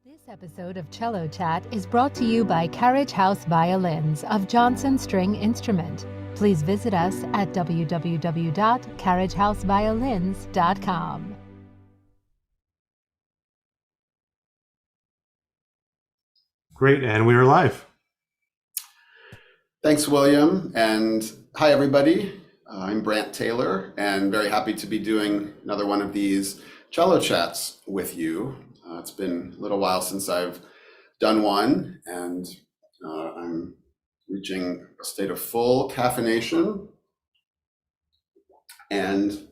This episode of Cello Chat is brought to you by Carriage House Violins of Johnson String Instrument. Please visit us at www.carriagehouseviolins.com. Great, and we are live. Thanks, William, and hi, everybody. I'm BRANT TAYLOR, and very happy to be doing another one of these cello chats with you. It's been a little while since I've done one, and I'm reaching a state of full caffeination and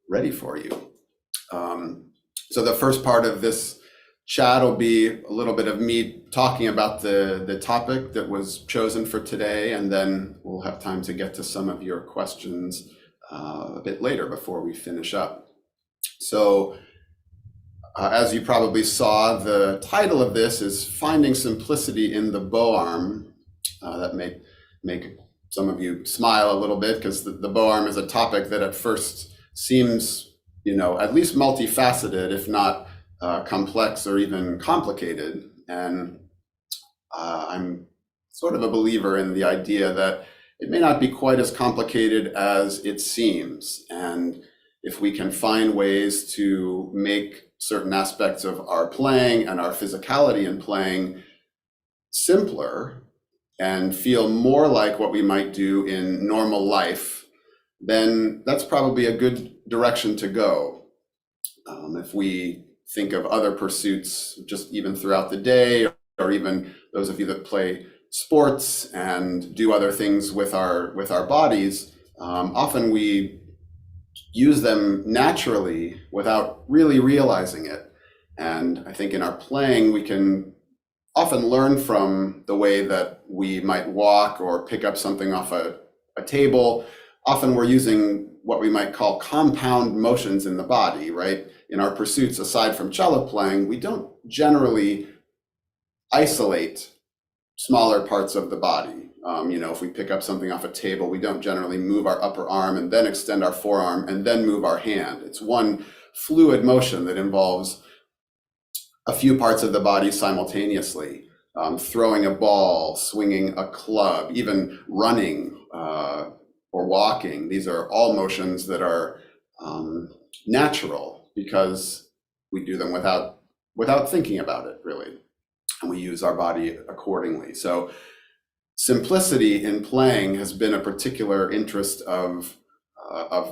ready for you. So the first part of this chat will be a little bit of me talking about the topic that was chosen for today, and then we'll have time to get to some of your questions a bit later before we finish up. So as you probably saw, the title of this is Finding Simplicity in the Bow Arm. That may make some of you smile a little bit, because the bow arm is a topic that at first seems, at least multifaceted, if not complex or even complicated. And I'm sort of a believer in the idea that it may not be quite as complicated as it seems. And if we can find ways to make certain aspects of our playing and our physicality in playing simpler and feel more like what we might do in normal life, then that's probably a good direction to go. If we think of other pursuits just even throughout the day, or even those of you that play sports and do other things with our bodies, often we use them naturally without really realizing it. And I think in our playing, we can often learn from the way that we might walk or pick up something off a table. Often we're using what we might call compound motions in the body, right? In our pursuits, aside from cello playing, we don't generally isolate smaller parts of the body. If we pick up something off a table, we don't generally move our upper arm and then extend our forearm and then move our hand. It's one fluid motion that involves a few parts of the body simultaneously. Throwing a ball, swinging a club, even running or walking. These are all motions that are natural because we do them without thinking about it, really. And we use our body accordingly. So simplicity in playing has been a particular interest of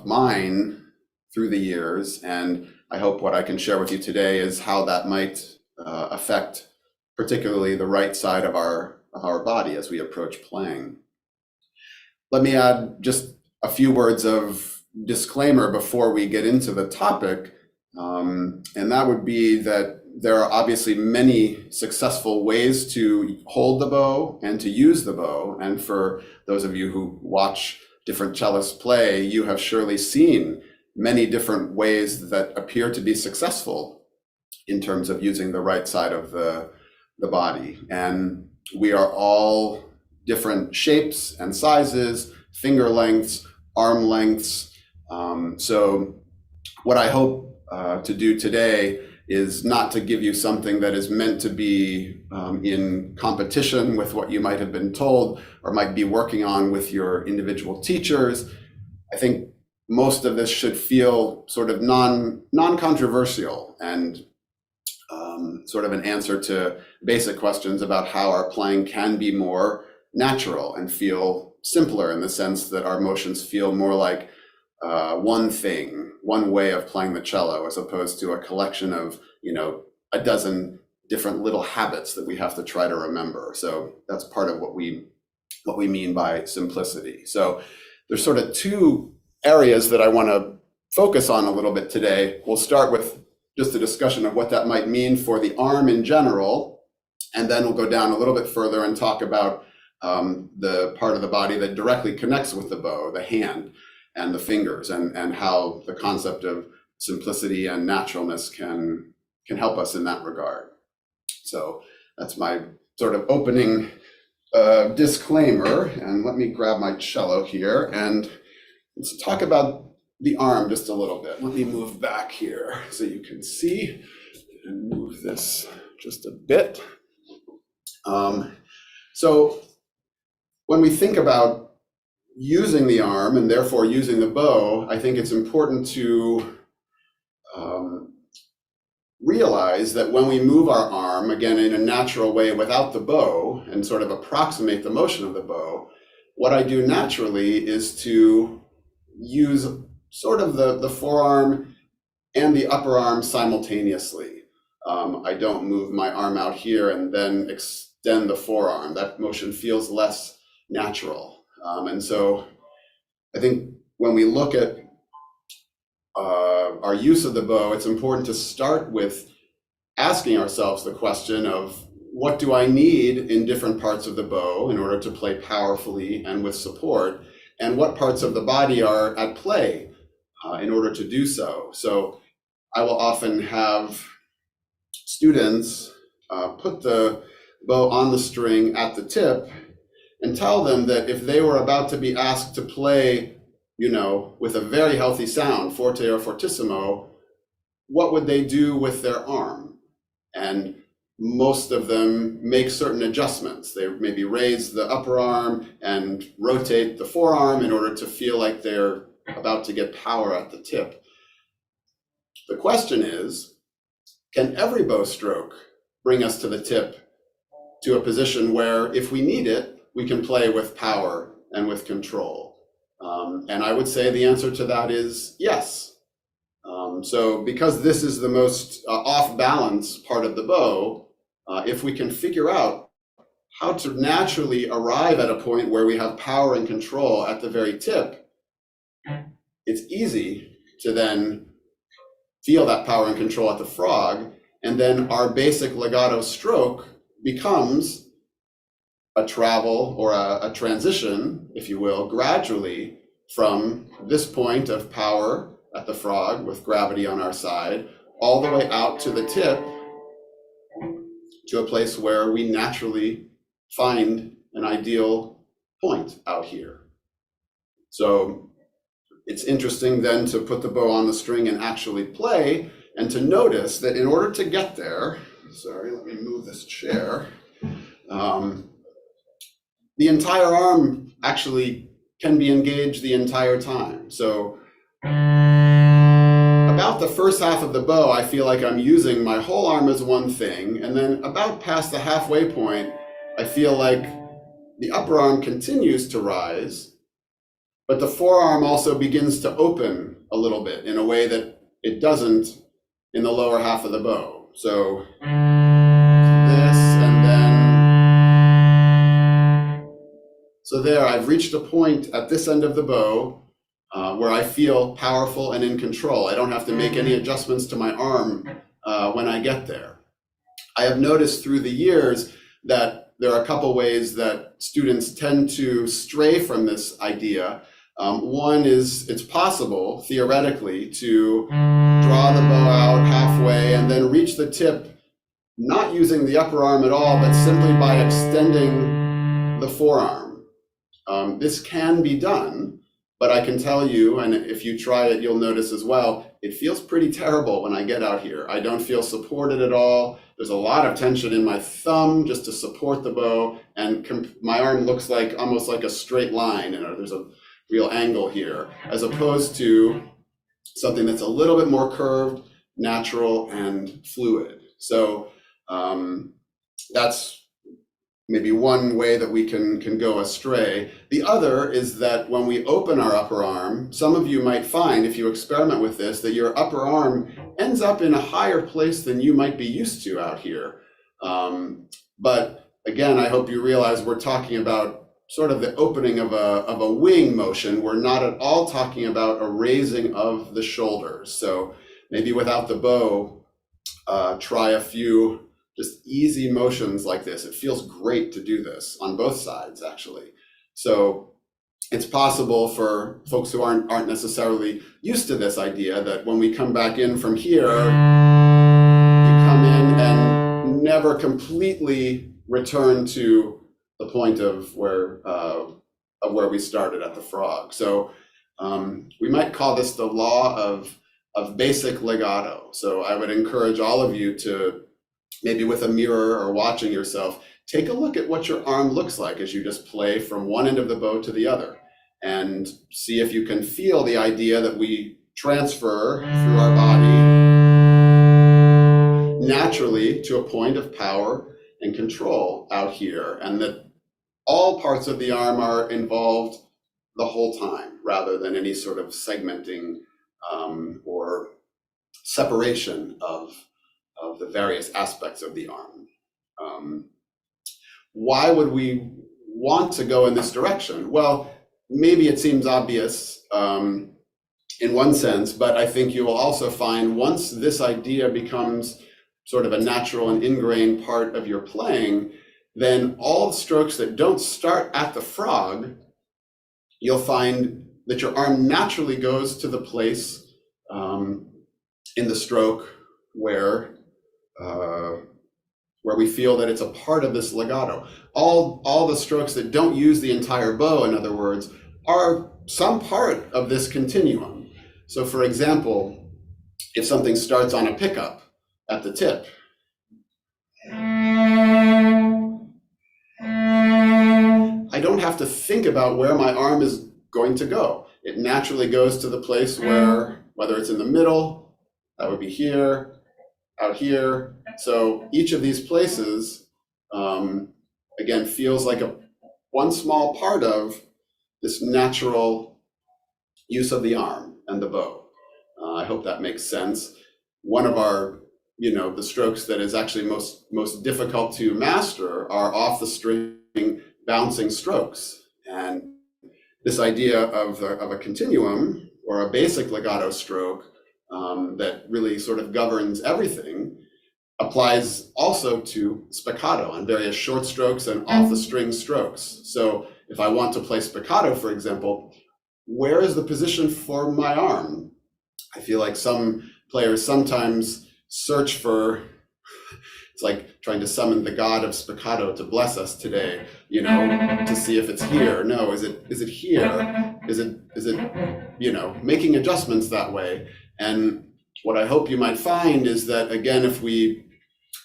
mine through the years, and I hope what I can share with you today is how that might affect particularly the right side of our body as we approach playing. Let me add just a few words of disclaimer before we get into the topic, and that would be that there are obviously many successful ways to hold the bow and to use the bow. And for those of you who watch different cellists play, you have surely seen many different ways that appear to be successful in terms of using the right side of the body. And we are all different shapes and sizes, finger lengths, arm lengths. So what I hope to do today is not to give you something that is meant to be in competition with what you might have been told or might be working on with your individual teachers. I think most of this should feel sort of non-controversial and sort of an answer to basic questions about how our playing can be more natural and feel simpler, in the sense that our motions feel more like one thing, one way of playing the cello, as opposed to a collection of, a dozen different little habits that we have to try to remember. So that's part of what we mean by simplicity. So there's sort of two areas that I want to focus on a little bit today. We'll start with just a discussion of what that might mean for the arm in general, and then we'll go down a little bit further and talk about the part of the body that directly connects with the bow, the hand and the fingers, and how the concept of simplicity and naturalness can help us in that regard. So that's my sort of opening disclaimer. And let me grab my cello here and let's talk about the arm just a little bit. Let me move back here so you can see. and move this just a bit. So when we think about using the arm and therefore using the bow, I think it's important to realize that when we move our arm, again, in a natural way without the bow and sort of approximate the motion of the bow, what I do naturally is to use sort of the forearm and the upper arm simultaneously. I don't move my arm out here and then extend the forearm. That motion feels less natural. And so I think when we look at our use of the bow, it's important to start with asking ourselves the question of what do I need in different parts of the bow in order to play powerfully and with support, and what parts of the body are at play in order to do so. So I will often have students put the bow on the string at the tip and tell them that if they were about to be asked to play, you know, with a very healthy sound, forte or fortissimo, what would they do with their arm? And most of them make certain adjustments. They maybe raise the upper arm and rotate the forearm in order to feel like they're about to get power at the tip. The question is, can every bow stroke bring us to the tip to a position where, if we need it, we can play with power and with control? And I would say the answer to that is yes. So because this is the most off balance part of the bow, if we can figure out how to naturally arrive at a point where we have power and control at the very tip, it's easy to then feel that power and control at the frog, and then our basic legato stroke becomes a travel or a transition, if you will, gradually from this point of power at the frog with gravity on our side, all the way out to the tip, to a place where we naturally find an ideal point out here. So it's interesting then to put the bow on the string and actually play, and to notice that in order to get there, sorry, let me move this chair, the entire arm actually can be engaged the entire time. So about the first half of the bow, I feel like I'm using my whole arm as one thing, and then about past the halfway point, I feel like the upper arm continues to rise, but the forearm also begins to open a little bit in a way that it doesn't in the lower half of the bow. So this, and then, so there, I've reached a point at this end of the bow where I feel powerful and in control. I don't have to make any adjustments to my arm when I get there. I have noticed through the years that there are a couple ways that students tend to stray from this idea. One is it's possible, theoretically, to draw the bow out halfway and then reach the tip, not using the upper arm at all, but simply by extending the forearm. This can be done, but I can tell you, and if you try it, you'll notice as well, it feels pretty terrible when I get out here. I don't feel supported at all. There's a lot of tension in my thumb just to support the bow, and my arm looks like almost like a straight line, and there's a real angle here, as opposed to something that's a little bit more curved, natural, and fluid. So that's maybe one way that we can go astray. The other is that when we open our upper arm, some of you might find, if you experiment with this, that your upper arm ends up in a higher place than you might be used to out here. But again, I hope you realize we're talking about sort of the opening of a wing motion. We're not at all talking about a raising of the shoulders. So maybe without the bow, try a few just easy motions like this. It feels great to do this on both sides, actually. So it's possible for folks who aren't necessarily used to this idea that when we come back in from here, you come in and never completely return to the point of where we started at the frog. So we might call this the law of basic legato. So I would encourage all of you to, maybe with a mirror or watching yourself, take a look at what your arm looks like as you just play from one end of the bow to the other, and see if you can feel the idea that we transfer through our body naturally to a point of power and control out here, and that all parts of the arm are involved the whole time, rather than any sort of segmenting or separation of the various aspects of the arm. Why would we want to go in this direction? Well, maybe it seems obvious in one sense, but I think you will also find once this idea becomes sort of a natural and ingrained part of your playing, then all the strokes that don't start at the frog, you'll find that your arm naturally goes to the place in the stroke where we feel that it's a part of this legato. All the strokes that don't use the entire bow, in other words, are some part of this continuum. So for example, if something starts on a pickup at the tip, I don't have to think about where my arm is going to go. It naturally goes to the place where, whether it's in the middle, that would be here, out here. So each of these places, again, feels like one small part of this natural use of the arm and the bow. I hope that makes sense. One of our, the strokes that is actually most difficult to master are off the string bouncing strokes. And this idea of a continuum or a basic legato stroke that really sort of governs everything applies also to spiccato on various short strokes and off the string strokes. So if I want to play spiccato, for example, where is the position for my arm? I feel like some players sometimes search for, it's like trying to summon the god of spiccato to bless us today, to see if it's here. No, is it here? Is it, making adjustments that way? And what I hope you might find is that, again, if we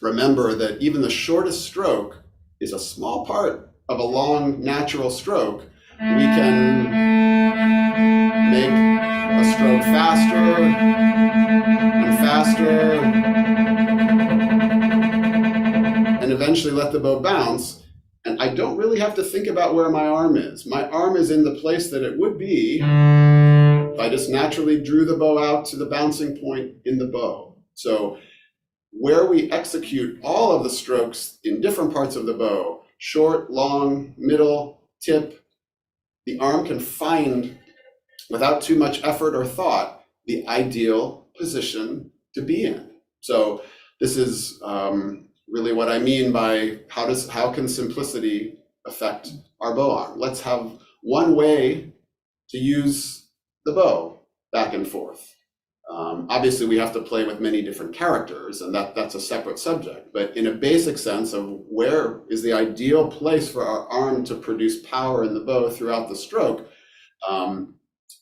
remember that even the shortest stroke is a small part of a long natural stroke, we can make a stroke faster and faster, and eventually let the bow bounce. And I don't really have to think about where my arm is. My arm is in the place that it would be if I just naturally drew the bow out to the bouncing point in the bow. So where we execute all of the strokes in different parts of the bow, short, long, middle, tip, the arm can find, without too much effort or thought, the ideal position to be in. So this is really what I mean by how can simplicity affect our bow arm? Let's have one way to use the bow back and forth. Obviously, we have to play with many different characters, and that's a separate subject. But in a basic sense of where is the ideal place for our arm to produce power in the bow throughout the stroke,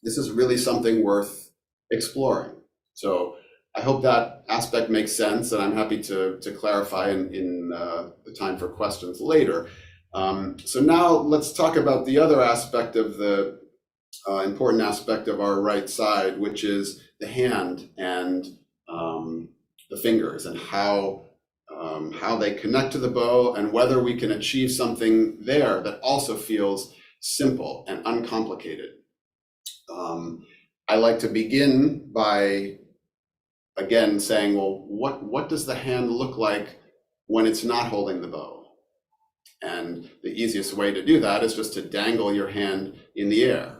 this is really something worth exploring. So I hope that aspect makes sense, and I'm happy to clarify in the time for questions later. So now let's talk about the other aspect of the important aspect of our right side, which is the hand and the fingers, and how they connect to the bow, and whether we can achieve something there that also feels simple and uncomplicated. I like to begin by, again, saying, well, what does the hand look like when it's not holding the bow? And the easiest way to do that is just to dangle your hand in the air.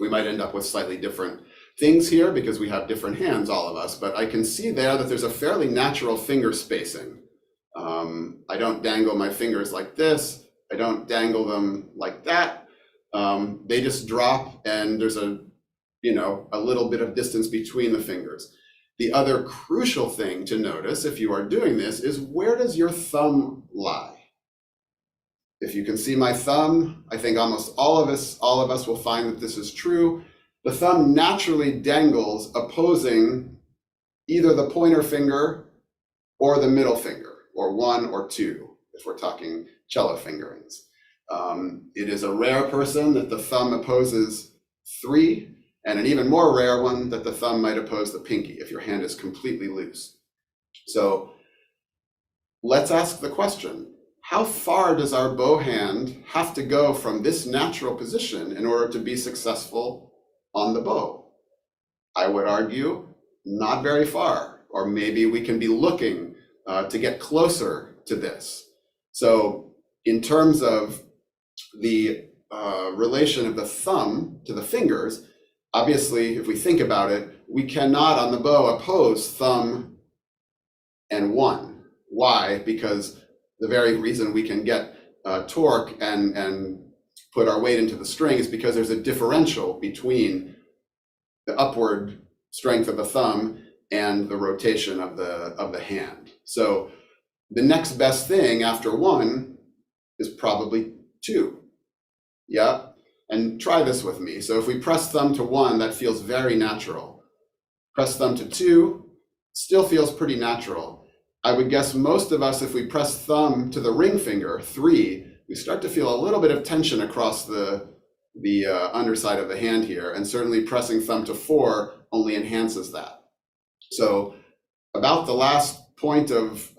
We might end up with slightly different things here because we have different hands, all of us, but I can see there that there's a fairly natural finger spacing. I don't dangle my fingers like this. I don't dangle them like that. They just drop, and there's a little bit of distance between the fingers. The other crucial thing to notice if you are doing this is, where does your thumb lie? If you can see my thumb, I think almost all of us will find that this is true. the thumb naturally dangles opposing either the pointer finger or the middle finger, or 1 or 2, if we're talking cello fingerings. It is a rare person that the thumb opposes 3, and an even more rare one that the thumb might oppose the pinky if your hand is completely loose. So let's ask the question, how far does our bow hand have to go from this natural position in order to be successful on the bow? I would argue not very far, or maybe we can be looking to get closer to this. So in terms of the relation of the thumb to the fingers, obviously, if we think about it, we cannot on the bow oppose thumb and 1. Why? Because the very reason we can get torque and put our weight into the string is because there's a differential between the upward strength of the thumb and the rotation of the hand. So the next best thing after 1 is probably 2. Yeah, and try this with me. So if we press thumb to 1, that feels very natural. Press thumb to 2, still feels pretty natural. I would guess most of us, if we press thumb to the ring finger, 3, we start to feel a little bit of tension across the underside of the hand here, and certainly pressing thumb to 4 only enhances that. So about the last point of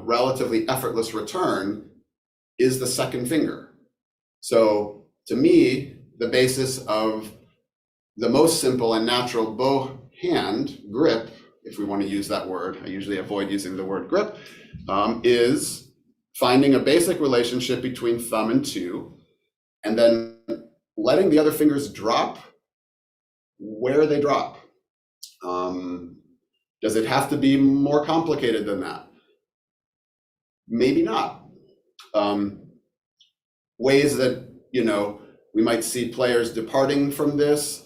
relatively effortless return is the second finger. So to me, the basis of the most simple and natural bow hand grip, if we want to use that word, I usually avoid using the word grip, is finding a basic relationship between thumb and 2, and then letting the other fingers drop where they drop. Does it have to be more complicated than that? Maybe not. Ways that, we might see players departing from this.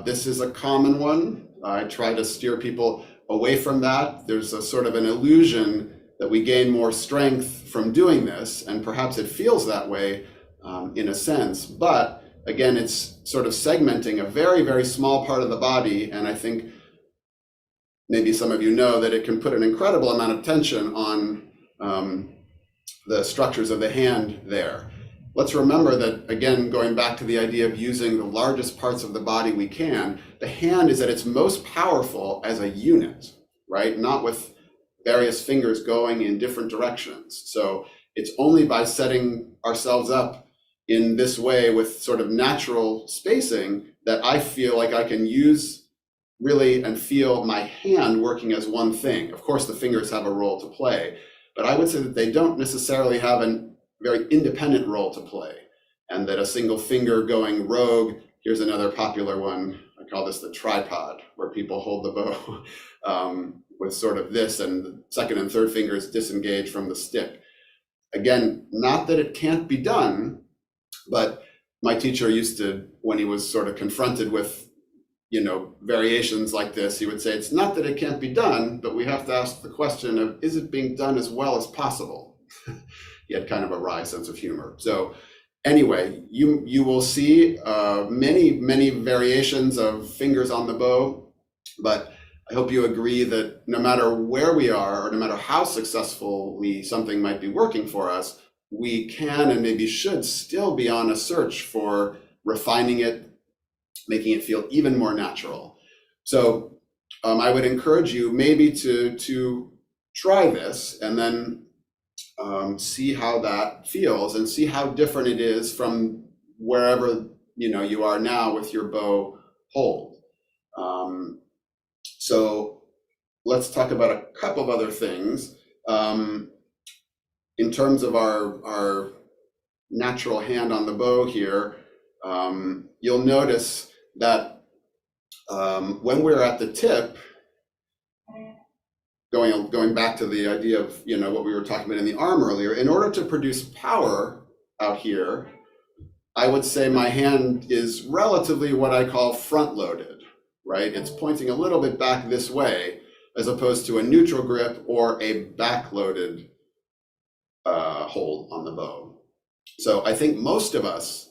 This is a common one. I try to steer people away from that. There's a sort of an illusion that we gain more strength from doing this, and perhaps it feels that way in a sense. But again, it's sort of segmenting a very, very small part of the body, and I think maybe some of you know that it can put an incredible amount of tension on the structures of the hand there. Let's remember that, again, going back to the idea of using the largest parts of the body we can, the hand is at its most powerful as a unit, right? Not with various fingers going in different directions. So it's only by setting ourselves up in this way with sort of natural spacing that I feel like I can use really and feel my hand working as one thing. Of course, the fingers have a role to play, but I would say that they don't necessarily have a very independent role to play, and that a single finger going rogue, here's another popular one, I call this the tripod, where people hold the bow with sort of this, and the second and third fingers disengage from the stick. Again, not that it can't be done, but my teacher used to, when he was sort of confronted with variations like this, he would say, it's not that it can't be done, but we have to ask the question of, is it being done as well as possible? He had kind of a wry sense of humor. So anyway, you will see many variations of fingers on the bow, but I hope you agree that no matter where we are, or no matter how successfully something might be working for us, we can and maybe should still be on a search for refining it, making it feel even more natural. So I would encourage you maybe to try this and then see how that feels and see how different it is from wherever you are now with your bow hold. So let's talk about a couple of other things. In terms of our natural hand on the bow here, you'll notice that when we're at the tip, going back to the idea of what we were talking about in the arm earlier, in order to produce power out here, I would say my hand is relatively what I call front-loaded, right? It's pointing a little bit back this way, as opposed to a neutral grip or a back-loaded hold on the bow. So I think most of us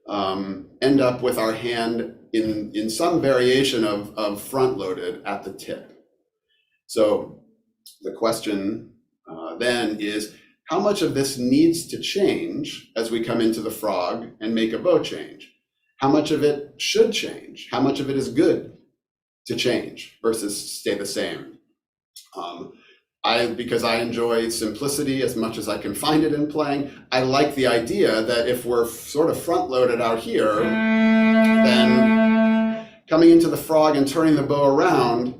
end up with our hand in some variation of front-loaded at the tip. So the question then is, how much of this needs to change as we come into the frog and make a bow change? How much of it should change? How much of it is good to change versus stay the same? Because I enjoy simplicity as much as I can find it in playing, I like the idea that if we're sort of front-loaded out here, then coming into the frog and turning the bow around,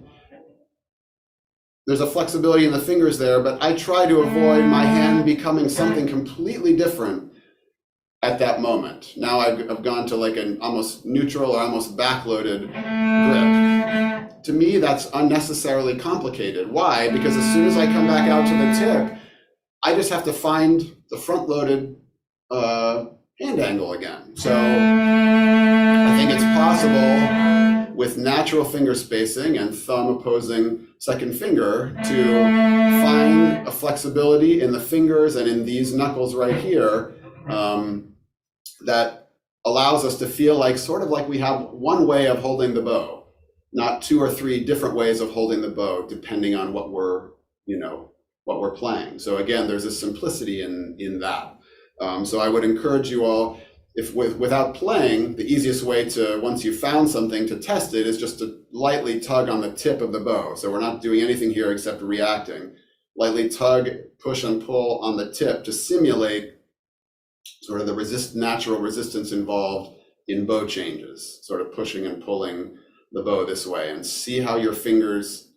there's a flexibility in the fingers there, but I try to avoid my hand becoming something completely different at that moment. Now I've gone to like an almost neutral or almost backloaded grip. To me, that's unnecessarily complicated. Why? Because as soon as I come back out to the tip, I just have to find the front-loaded hand angle again. So I think it's possible with natural finger spacing and thumb opposing second finger to find a flexibility in the fingers and in these knuckles right here that allows us to feel like sort of like we have one way of holding the bow, not two or three different ways of holding the bow, depending on what we're playing. So again, there's a simplicity in that. So I would encourage you all, if without playing, the easiest way to, once you've found something, to test it is just to lightly tug on the tip of the bow. So we're not doing anything here except reacting. Lightly tug, push and pull on the tip to simulate sort of the natural resistance involved in bow changes, sort of pushing and pulling the bow this way, and see how your fingers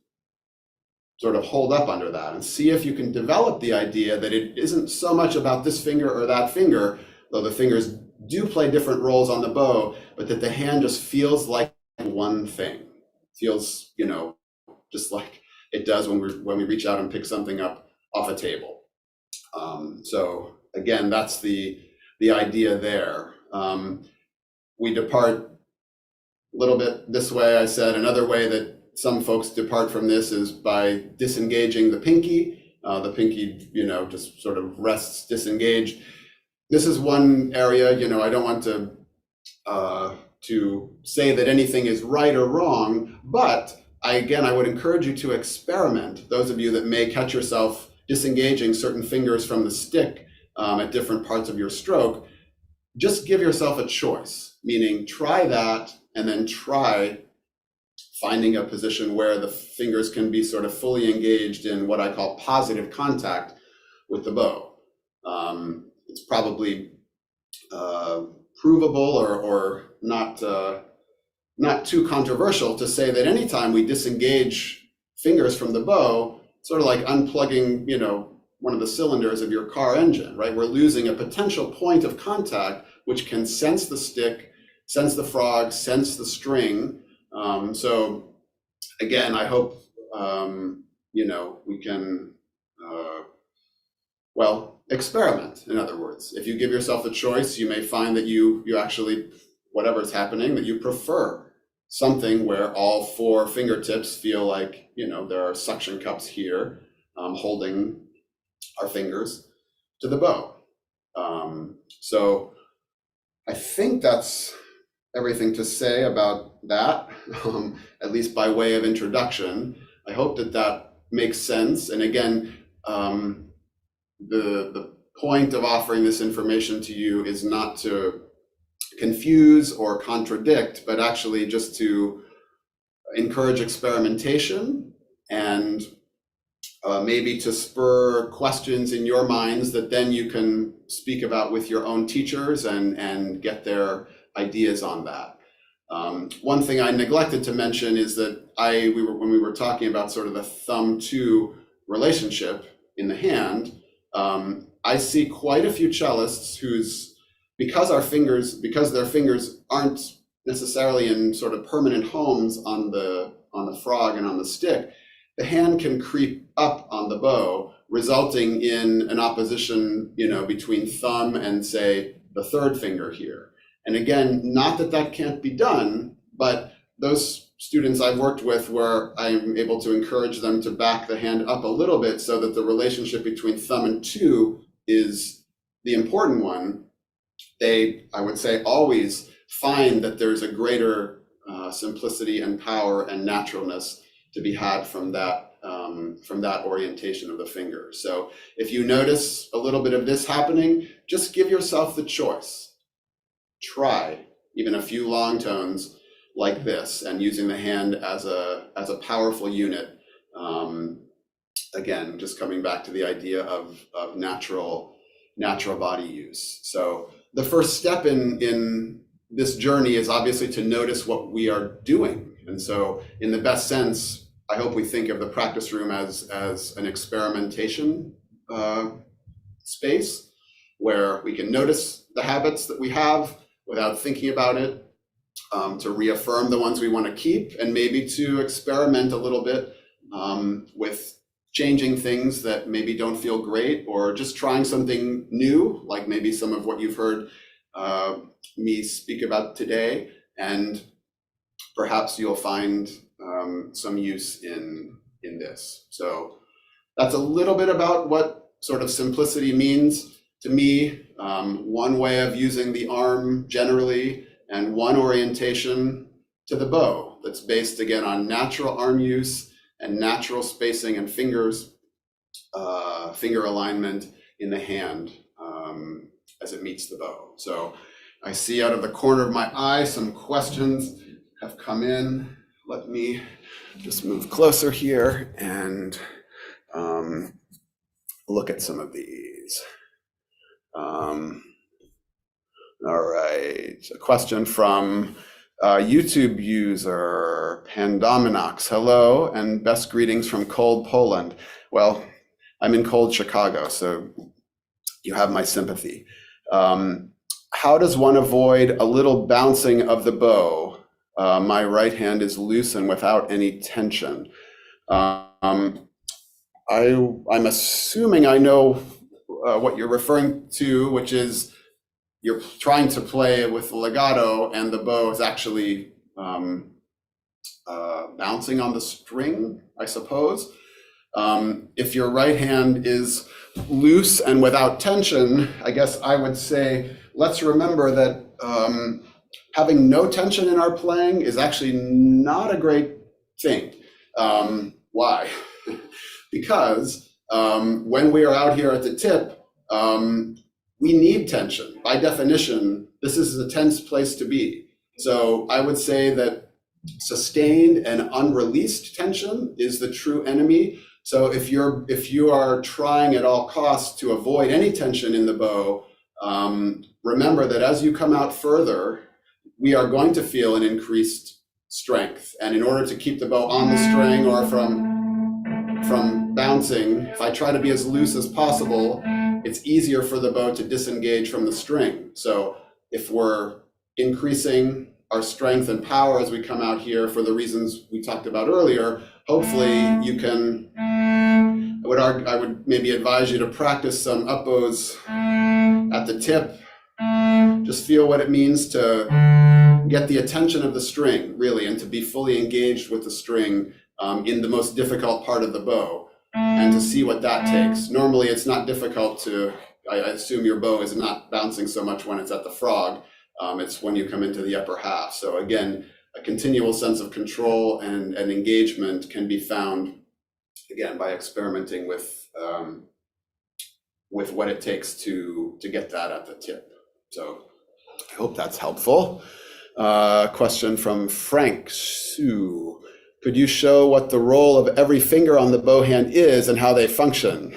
sort of hold up under that, and see if you can develop the idea that it isn't so much about this finger or that finger, though the fingers do play different roles on the bow, but that the hand just feels like one thing. Feels, just like it does when we reach out and pick something up off a table. So again, that's the idea there. We depart a little bit this way. I said another way that some folks depart from this is by disengaging the pinky. The pinky, just sort of rests disengaged. This is one area, I don't want to say that anything is right or wrong, but I would encourage you to experiment. Those of you that may catch yourself disengaging certain fingers from the stick at different parts of your stroke, just give yourself a choice, meaning try that and then try finding a position where the fingers can be sort of fully engaged in what I call positive contact with the bow. It's probably provable or not too controversial to say that anytime we disengage fingers from the bow, sort of like unplugging, one of the cylinders of your car engine, right? We're losing a potential point of contact which can sense the stick, sense the frog, sense the string. So again, I hope we can experiment. In other words, if you give yourself the choice, you may find that you actually, whatever's happening, that you prefer something where all four fingertips feel like there are suction cups here holding our fingers to the bow. So I think that's everything to say about that, at least by way of introduction. I hope that makes sense. And again, the point of offering this information to you is not to confuse or contradict, but actually just to encourage experimentation and maybe to spur questions in your minds that then you can speak about with your own teachers and get their ideas on that. One thing I neglected to mention is that when we were talking about sort of the thumb-to relationship in the hand, I see quite a few cellists because their fingers aren't necessarily in sort of permanent homes on the frog and on the stick, the hand can creep up on the bow, resulting in an opposition, between thumb and, say, the third finger here. And again, not that can't be done, but those students I've worked with where I'm able to encourage them to back the hand up a little bit so that the relationship between thumb and two is the important one, they, I would say, always find that there's a greater simplicity and power and naturalness to be had from that orientation of the finger. So if you notice a little bit of this happening, just give yourself the choice. Try even a few long tones like this, and using the hand as a powerful unit. Again, just coming back to the idea of natural body use. So the first step in this journey is obviously to notice what we are doing. And so in the best sense, I hope we think of the practice room as an experimentation space where we can notice the habits that we have without thinking about it, to reaffirm the ones we want to keep, and maybe to experiment a little bit with changing things that maybe don't feel great, or just trying something new, like maybe some of what you've heard me speak about today, and perhaps you'll find some use in this. So that's a little bit about what sort of simplicity means to me. One way of using the arm generally, and one orientation to the bow that's based again on natural arm use and natural spacing and finger alignment in the hand as it meets the bow. So I see out of the corner of my eye some questions have come in. Let me just move closer here and look at some of these. All right, a question from YouTube user Pandominox. Hello, and best greetings from cold Poland. Well, I'm in cold Chicago, so you have my sympathy. How does one avoid a little bouncing of the bow? My right hand is loose and without any tension. I'm assuming I know what you're referring to, which is you're trying to play with the legato and the bow is actually bouncing on the string, I suppose. If your right hand is loose and without tension, I guess I would say, let's remember that having no tension in our playing is actually not a great thing. Why? Because when we are out here at the tip, we need tension. By definition, this is a tense place to be. So I would say that sustained and unreleased tension is the true enemy. So if you are trying at all costs to avoid any tension in the bow, remember that as you come out further, we are going to feel an increased strength. And in order to keep the bow on the string or from bouncing, if I try to be as loose as possible, it's easier for the bow to disengage from the string. So if we're increasing our strength and power as we come out here for the reasons we talked about earlier, hopefully you can, I would maybe advise you to practice some up bows at the tip. Just feel what it means to get the attention of the string, really, and to be fully engaged with the string in the most difficult part of the bow, and to see what that takes. Normally it's not difficult to, I assume your bow is not bouncing so much when it's at the frog, it's when you come into the upper half. So again, a continual sense of control and engagement can be found, again, by experimenting with what it takes to get that at the tip. So I hope that's helpful. Question from Frank Sue. Could you show what the role of every finger on the bow hand is and how they function?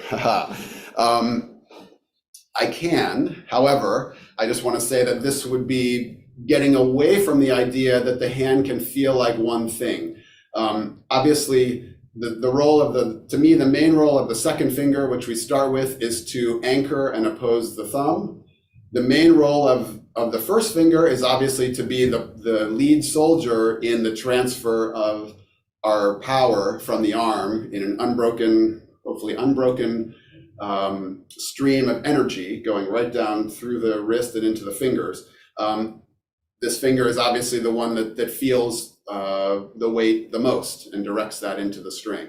I can. However, I just want to say that this would be getting away from the idea that the hand can feel like one thing. Obviously, the role of to me, the main role of the second finger, which we start with, is to anchor and oppose the thumb. The main role of the first finger is obviously to be the lead soldier in the transfer of our power from the arm in an unbroken, hopefully unbroken stream of energy going right down through the wrist and into the fingers. This finger is obviously the one that feels the weight the most and directs that into the string.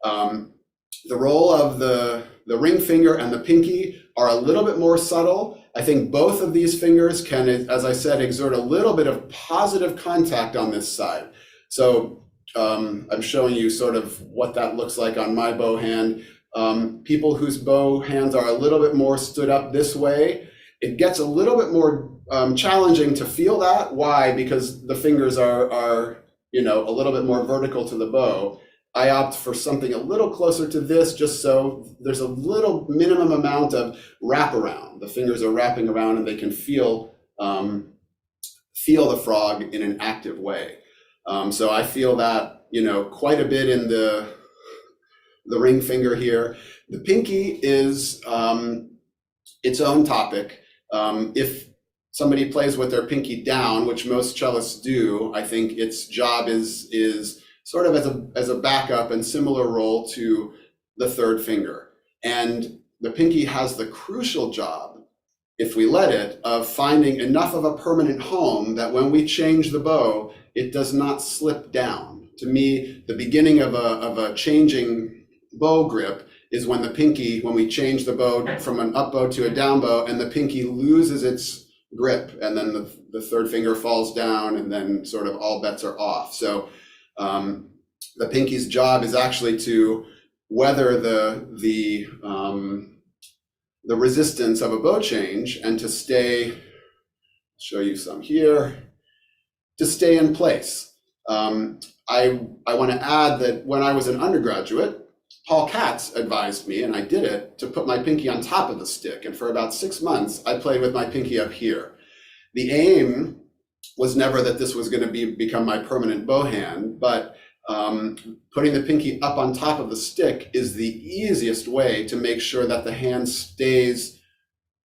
The role of the ring finger and the pinky are a little bit more subtle, I think both of these fingers can, as I said, exert a little bit of positive contact on this side. So I'm showing you sort of what that looks like on my bow hand. People whose bow hands are a little bit more stood up this way, it gets a little bit more challenging to feel that. Why? Because the fingers are a little bit more vertical to the bow. I opt for something a little closer to this, just so there's a little minimum amount of wraparound. The fingers are wrapping around and they can feel the frog in an active way. So I feel that, quite a bit in the ring finger here. The pinky is its own topic. If somebody plays with their pinky down, which most cellists do, I think its job is sort of as a backup and similar role to the third finger. And the pinky has the crucial job, if we let it, of finding enough of a permanent home that when we change the bow, it does not slip down. To me, the beginning of a changing bow grip is when we change the bow from an up bow to a down bow, and the pinky loses its grip, and then the third finger falls down, and then sort of all bets are off. So the pinky's job is actually to weather the resistance of a bow change and to stay, I'll show you some here, to stay in place. I want to add that when I was an undergraduate, Paul Katz advised me, and I did it, to put my pinky on top of the stick. And for about 6 months, I played with my pinky up here. The aim was never that this was going to become my permanent bow hand, but putting the pinky up on top of the stick is the easiest way to make sure that the hand stays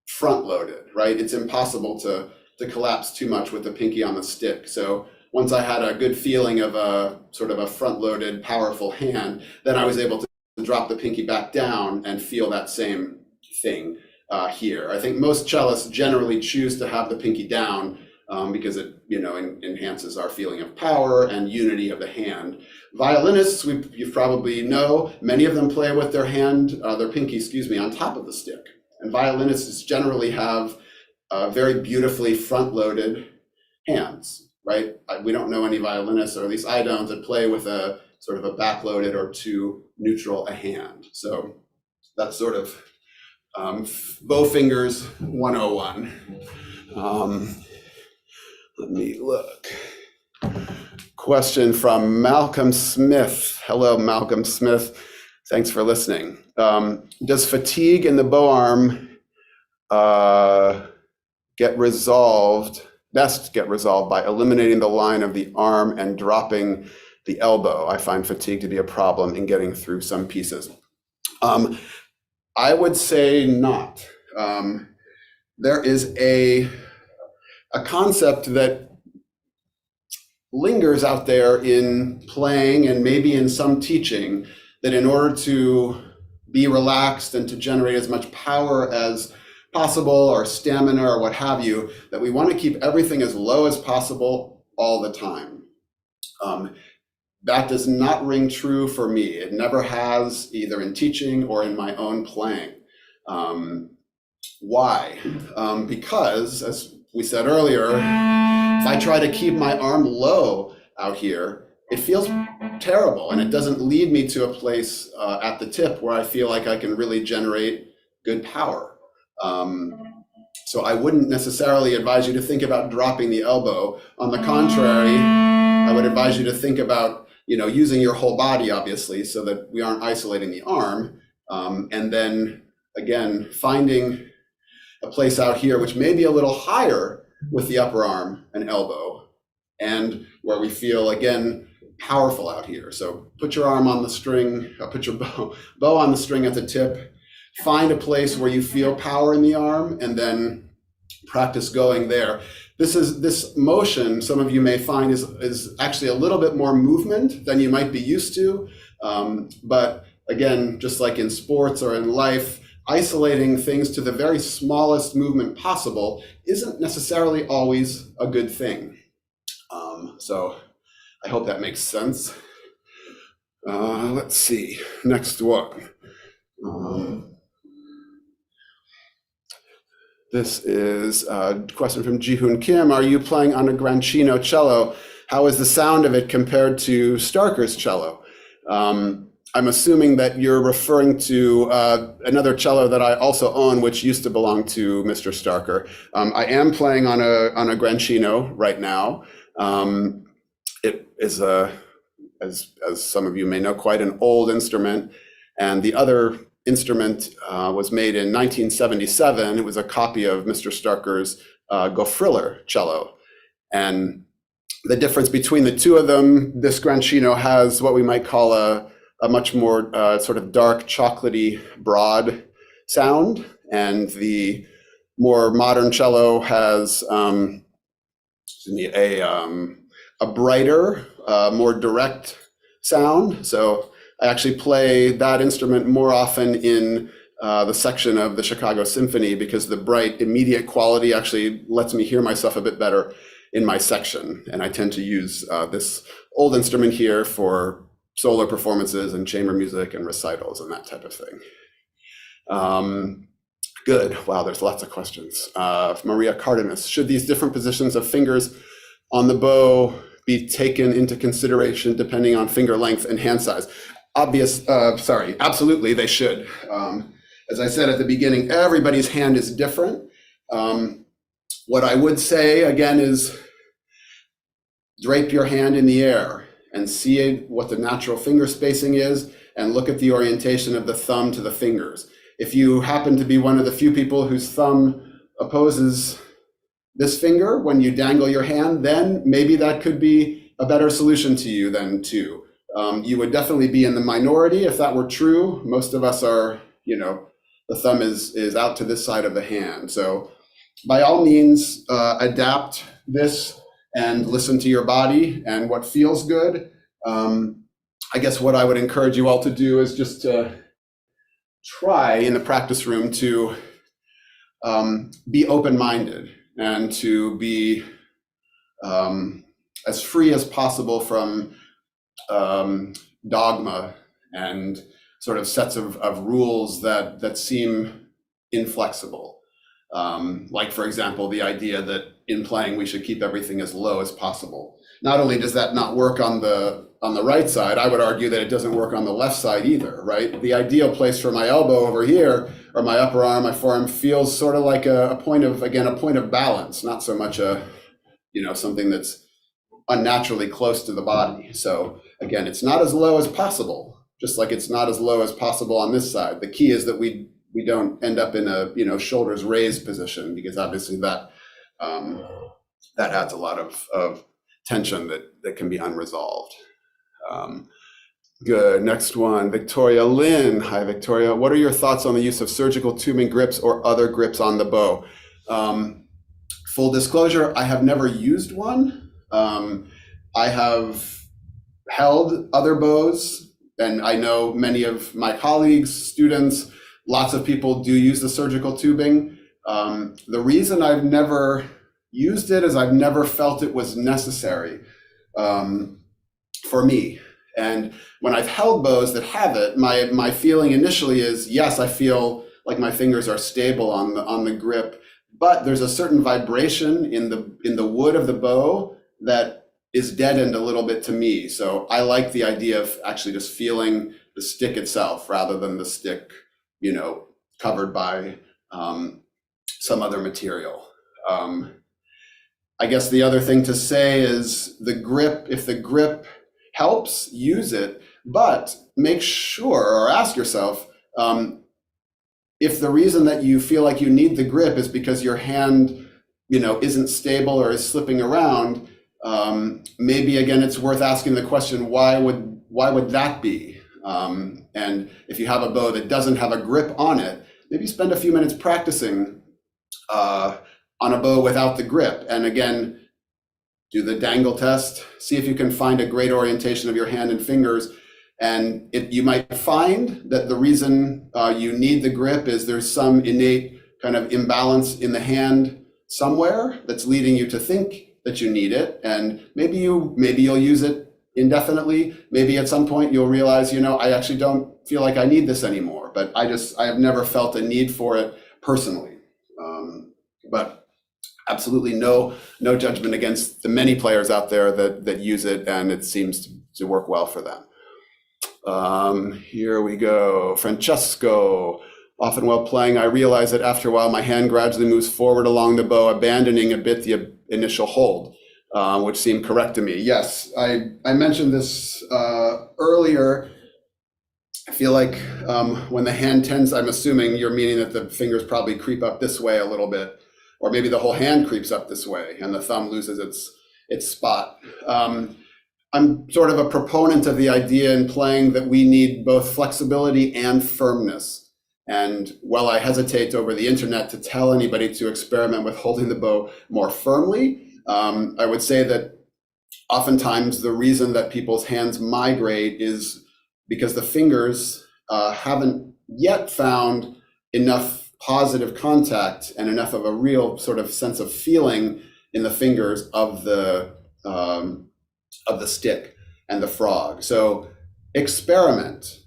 front-loaded, right? It's impossible to collapse too much with the pinky on the stick. So once I had a good feeling of a sort of a front-loaded, powerful hand, then I was able to drop the pinky back down and feel that same thing here. I think most cellists generally choose to have the pinky down because it enhances our feeling of power and unity of the hand. Violinists, you probably know, many of them play with their pinky, on top of the stick. And violinists generally have very beautifully front-loaded hands, right? We don't know any violinists, or at least I don't, that play with a sort of a back-loaded or too neutral a hand. So that's sort of bow fingers 101. Let me look. Question from Malcolm Smith. Hello, Malcolm Smith. Thanks for listening. Does fatigue in the bow arm best get resolved by eliminating the line of the arm and dropping the elbow? I find fatigue to be a problem in getting through some pieces. I would say not. There is a concept that lingers out there in playing and maybe in some teaching, that in order to be relaxed and to generate as much power as possible, or stamina, or what have you, that we want to keep everything as low as possible all the time. That does not ring true for me. It never has, either in teaching or in my own playing. Why? Because, as we said earlier, if I try to keep my arm low out here, it feels terrible, and it doesn't lead me to a place at the tip where I feel like I can really generate good power. So I wouldn't necessarily advise you to think about dropping the elbow. On the contrary, I would advise you to think about using your whole body, obviously, so that we aren't isolating the arm. And then, again, finding a place out here which may be a little higher with the upper arm and elbow, and where we feel, again, powerful out here. So put your arm on the string, put your bow on the string at the tip, find a place where you feel power in the arm, and then practice going there. This motion, some of you may find, is actually a little bit more movement than you might be used to. But again, just like in sports or in life, isolating things to the very smallest movement possible isn't necessarily always a good thing. So I hope that makes sense. Let's see, next one. This is a question from Jihoon Kim. Are you playing on a Grancino cello? How is the sound of it compared to Starker's cello? I'm assuming that you're referring to another cello that I also own, which used to belong to Mr. Starker. I am playing on a Grancino right now. It is as some of you may know, quite an old instrument, and the other instrument was made in 1977. It was a copy of Mr. Starker's Goffriller cello, and the difference between the two of them, this Grancino has what we might call a much more sort of dark, chocolatey, broad sound, and the more modern cello has a brighter, more direct sound. So I actually play that instrument more often in the section of the Chicago Symphony because the bright, immediate quality actually lets me hear myself a bit better in my section. And I tend to use this old instrument here for solo performances and chamber music and recitals and that type of thing. Good. Wow, there's lots of questions. Maria Cardenas, should these different positions of fingers on the bow be taken into consideration depending on finger length and hand size? Absolutely, they should. As I said at the beginning, everybody's hand is different. What I would say again is drape your hand in the air and see what the natural finger spacing is and look at the orientation of the thumb to the fingers. If you happen to be one of the few people whose thumb opposes this finger when you dangle your hand, then maybe that could be a better solution to you than two. You would definitely be in the minority if that were true. Most of us are, the thumb is out to this side of the hand. So by all means, adapt this and listen to your body and what feels good. I guess what I would encourage you all to do is just to try in the practice room to be open-minded and to be as free as possible from dogma and sort of sets of rules that seem inflexible. Like, for example, the idea that in playing we should keep everything as low as possible. Not only does that not work on the right side, I would argue that it doesn't work on the left side either, right? The ideal place for my elbow over here, or my upper arm, my forearm, feels sort of like a point of balance, not so much something that's unnaturally close to the body. So again, it's not as low as possible, just like it's not as low as possible on this side. The key is that we don't end up in a shoulders raised position, because obviously that adds a lot of tension that can be unresolved. Good. Next one, Victoria Lynn. Hi, Victoria. What are your thoughts on the use of surgical tubing grips or other grips on the bow? Full disclosure, I have never used one. I have held other bows, and I know many of my colleagues, students, lots of people do use the surgical tubing. The reason I've never used it is I've never felt it was necessary for me. And when I've held bows that have it, my feeling initially is, yes, I feel like my fingers are stable on the grip, but there's a certain vibration in the wood of the bow that is deadened a little bit to me. So I like the idea of actually just feeling the stick itself rather than the stick, covered by some other material. I guess the other thing to say is if the grip helps, use it, but make sure or ask yourself, if the reason that you feel like you need the grip is because your hand, isn't stable or is slipping around, maybe again, it's worth asking the question, why would that be? And if you have a bow that doesn't have a grip on it, maybe spend a few minutes practicing on a bow without the grip. And again, do the dangle test, see if you can find a great orientation of your hand and fingers. And you might find that the reason you need the grip is there's some innate kind of imbalance in the hand somewhere that's leading you to think that you need it. And maybe you'll use it indefinitely. Maybe at some point you'll realize, I actually don't feel like I need this anymore, but I have never felt a need for it personally. But absolutely no judgment against the many players out there that use it, and it seems to work well for them. Here we go. Francesco. Often while playing, I realize that after a while, my hand gradually moves forward along the bow, abandoning a bit the initial hold, which seemed correct to me. Yes, I mentioned this earlier. I feel like when the hand tends, I'm assuming you're meaning that the fingers probably creep up this way a little bit, or maybe the whole hand creeps up this way and the thumb loses its spot. I'm sort of a proponent of the idea in playing that we need both flexibility and firmness. And while I hesitate over the internet to tell anybody to experiment with holding the bow more firmly, I would say that oftentimes the reason that people's hands migrate is because the fingers haven't yet found enough positive contact and enough of a real sort of sense of feeling in the fingers of the stick and the frog. So experiment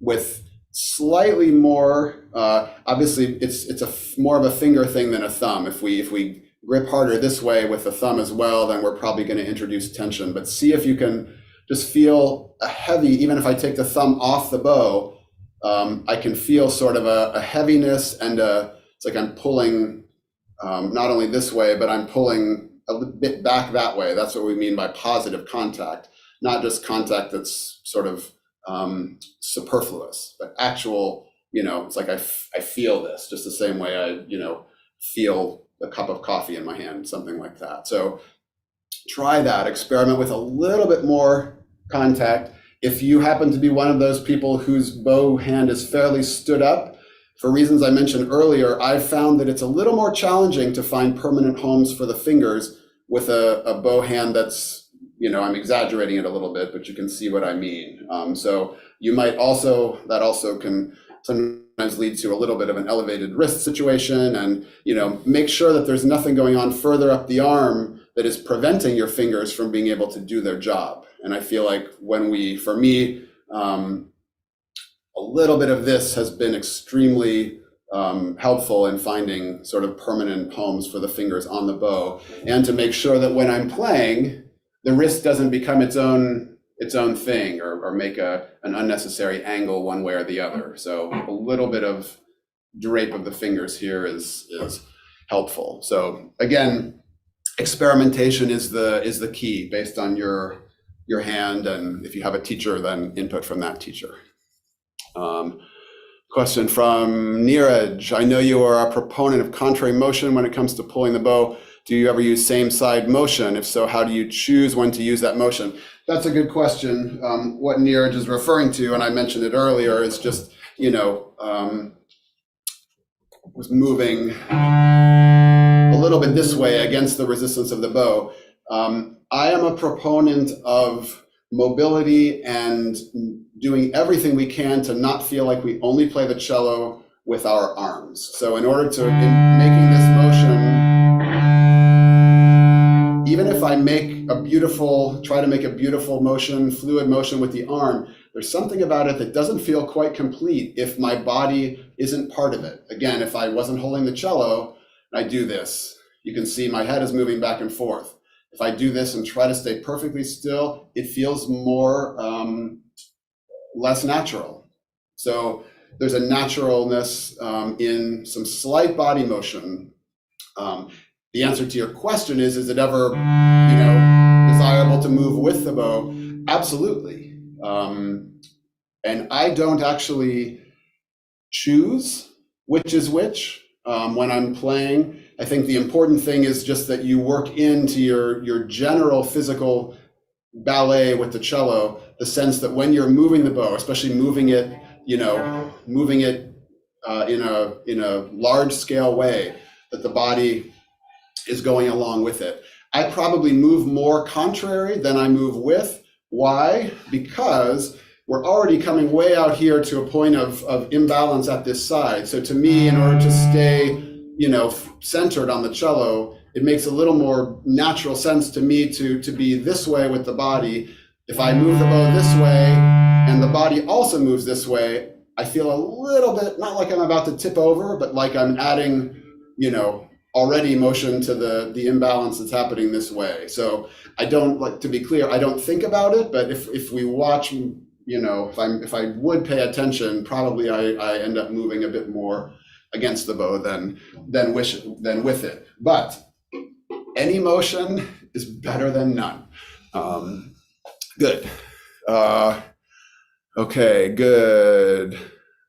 with slightly more, obviously it's more of a finger thing than a thumb. If we grip harder this way with the thumb as well, then we're probably going to introduce tension. But see if you can just feel a heavy, even if I take the thumb off the bow, I can feel sort of a heaviness, and it's like I'm pulling not only this way, but I'm pulling a bit back that way. That's what we mean by positive contact, not just contact that's sort of superfluous, but actual, it's like I feel this just the same way I, feel a cup of coffee in my hand, something like that. So try that, experiment with a little bit more contact. If you happen to be one of those people whose bow hand is fairly stood up, for reasons I mentioned earlier, I've found that it's a little more challenging to find permanent homes for the fingers with a bow hand that's, I'm exaggerating it a little bit, but you can see what I mean. So you might that also can sometimes lead to a little bit of an elevated wrist situation, and, make sure that there's nothing going on further up the arm that is preventing your fingers from being able to do their job. And I feel like for me, a little bit of this has been extremely helpful in finding sort of permanent homes for the fingers on the bow, and to make sure that when I'm playing, the wrist doesn't become its own thing or make an unnecessary angle one way or the other. So a little bit of drape of the fingers here is helpful. So again, experimentation is the key based on your hand, and if you have a teacher, then input from that teacher. Question from Neeraj. I know you are a proponent of contrary motion when it comes to pulling the bow. Do you ever use same side motion? If so, how do you choose when to use that motion? That's a good question. What Neeraj is referring to, and I mentioned it earlier, is just, was moving a little bit this way against the resistance of the bow. I am a proponent of mobility and doing everything we can to not feel like we only play the cello with our arms. So in order to, in making this motion, even if I try to make a beautiful motion, fluid motion with the arm, there's something about it that doesn't feel quite complete if my body isn't part of it. Again, if I wasn't holding the cello, and I do this, you can see my head is moving back and forth. If I do this and try to stay perfectly still, it feels less natural. So there's a naturalness in some slight body motion. The answer to your question is it ever, desirable to move with the bow? Absolutely. And I don't actually choose which is which when I'm playing. I think the important thing is just that you work into your general physical ballet with the cello, the sense that when you're moving the bow, especially moving it in a large scale way, that the body is going along with it. I probably move more contrary than I move with. Why? Because we're already coming way out here to a point of imbalance at this side. So to me, in order to stay, centered on the cello, it makes a little more natural sense to me to be this way with the body. If I move the bow this way and the body also moves this way, I feel a little bit, not like I'm about to tip over, but like I'm adding, already motion to the imbalance that's happening this way. So I don't, like, to be clear, I don't think about it, but if we watch, if I would pay attention, probably I end up moving a bit more against the bow than with it. But any motion is better than none. Good. Okay, good.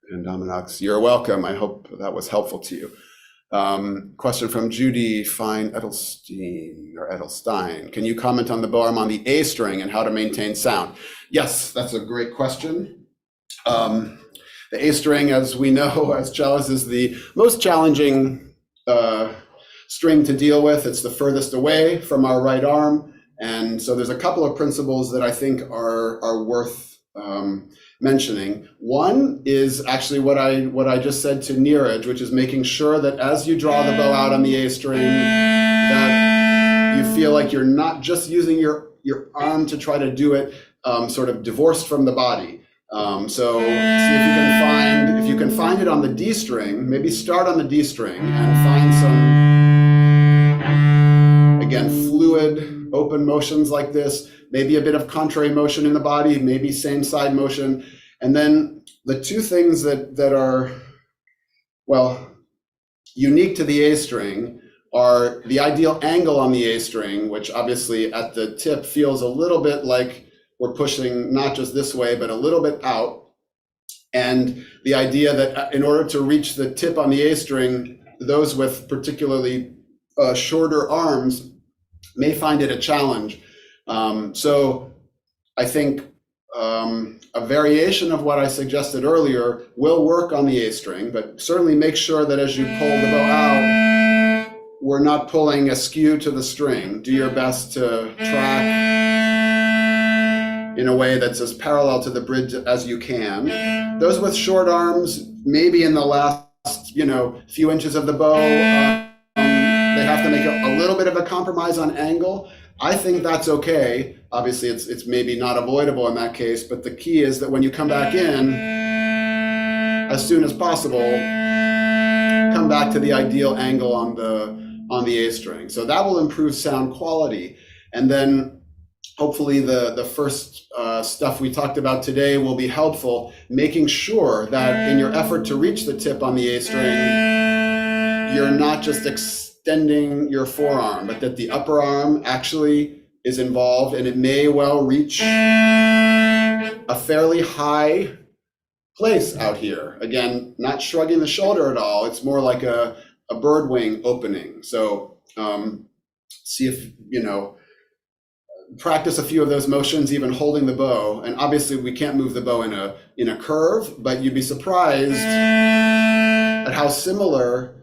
And Dominox, you're welcome. I hope that was helpful to you. Question from Judy Fine Edelstein. Can you comment on the bow arm on the A string and how to maintain sound? Yes, that's a great question. The A string, as we know as cellists, is the most challenging string to deal with. It's the furthest away from our right arm. And so there's a couple of principles that I think are worth mentioning. One is actually what I just said to Neeraj, which is making sure that as you draw the bow out on the A string, that you feel like you're not just using your arm to try to do it sort of divorced from the body. So see if you can find it on the D string, maybe start on the D string and find some, again, fluid, open motions like this, maybe a bit of contrary motion in the body, maybe same side motion. And then the two things that are, well, unique to the A string are the ideal angle on the A string, which obviously at the tip feels a little bit like we're pushing not just this way, but a little bit out. And the idea that in order to reach the tip on the A string, those with particularly shorter arms may find it a challenge. So I think a variation of what I suggested earlier will work on the A string, but certainly make sure that as you pull the bow out, we're not pulling askew to the string. Do your best to track in a way that's as parallel to the bridge as you can. Those with short arms, maybe in the last, few inches of the bow, they have to make a little bit of a compromise on angle. I think that's okay. Obviously, it's maybe not avoidable in that case, but the key is that when you come back in, as soon as possible, come back to the ideal angle on the A string. So that will improve sound quality. And then hopefully the first stuff we talked about today will be helpful, making sure that in your effort to reach the tip on the A string, you're not just extending your forearm, but that the upper arm actually is involved, and it may well reach a fairly high place out here. Again, not shrugging the shoulder at all. It's more like a bird wing opening. So see if, practice a few of those motions, even holding the bow. And obviously we can't move the bow in a curve, but you'd be surprised at how similar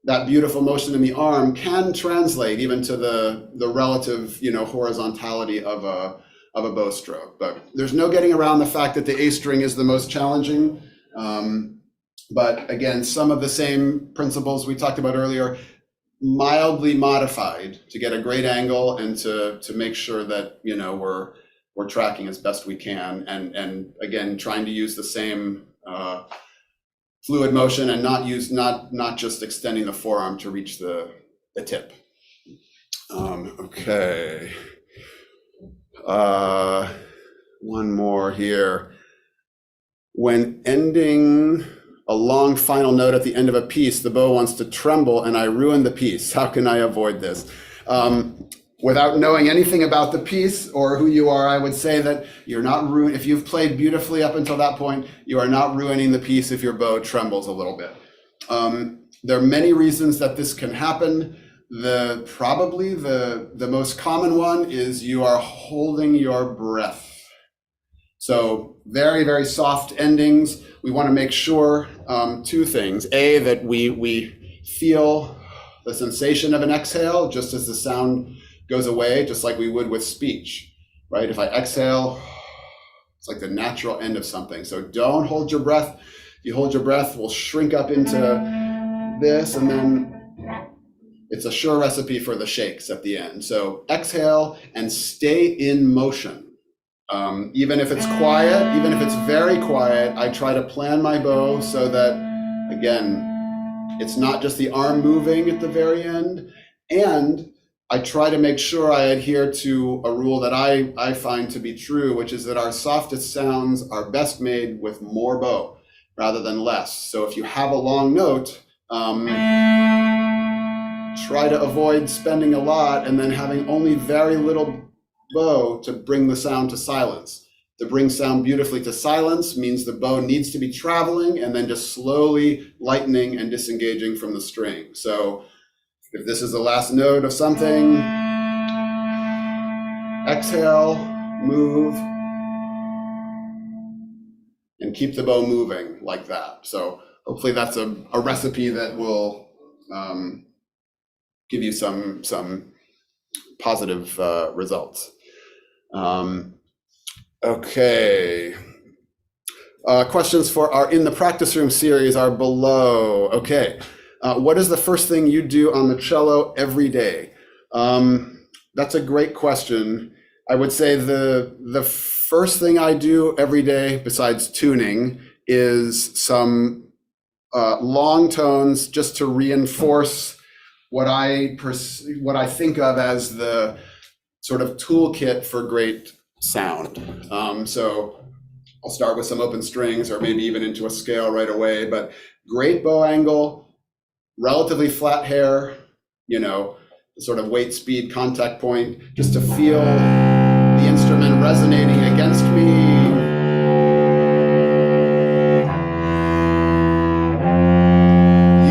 that beautiful motion in the arm can translate even to the relative, horizontality of a bow stroke. But there's no getting around the fact that the A string is the most challenging. But again, some of the same principles we talked about earlier, mildly modified to get a great angle and to make sure that, we're tracking as best we can. And again, trying to use the same fluid motion and not just extending the forearm to reach the tip. Okay. One more here. When ending a long final note at the end of a piece, the bow wants to tremble and I ruin the piece. How can I avoid this? Without knowing anything about the piece or who you are, I would say that you're not if you've played beautifully up until that point, you are not ruining the piece if your bow trembles a little bit. There are many reasons that this can happen. Probably the most common one is you are holding your breath. So very, very soft endings. We want to make sure two things. A, that we feel the sensation of an exhale just as the sound goes away, just like we would with speech, right? If I exhale, it's like the natural end of something. So don't hold your breath. If you hold your breath, we'll shrink up into this, and then it's a sure recipe for the shakes at the end. So exhale and stay in motion. Even if it's quiet, even if it's very quiet, I try to plan my bow so that, again, It's not just the arm moving at the very end. And I try to make sure I adhere to a rule that I find to be true, which is that our softest sounds are best made with more bow rather than less. So if you have a long note, try to avoid spending a lot and then having only very little bow to bring the sound to silence. To bring sound beautifully to silence means the bow needs to be traveling and then just slowly lightening and disengaging from the string. So if this is the last note of something, exhale, move, and keep the bow moving like that. So hopefully that's a recipe that will give you some positive results. Okay. Questions for our In the Practice Room series are below. Okay. What is the first thing you do on the cello every day? That's a great question. I would say the first thing I do every day, besides tuning, is some long tones just to reinforce what I think of as the sort of toolkit for great sound. So I'll start with some open strings or maybe even into a scale right away, but great bow angle, relatively flat hair, sort of weight, speed, contact point, just to feel the instrument resonating against me.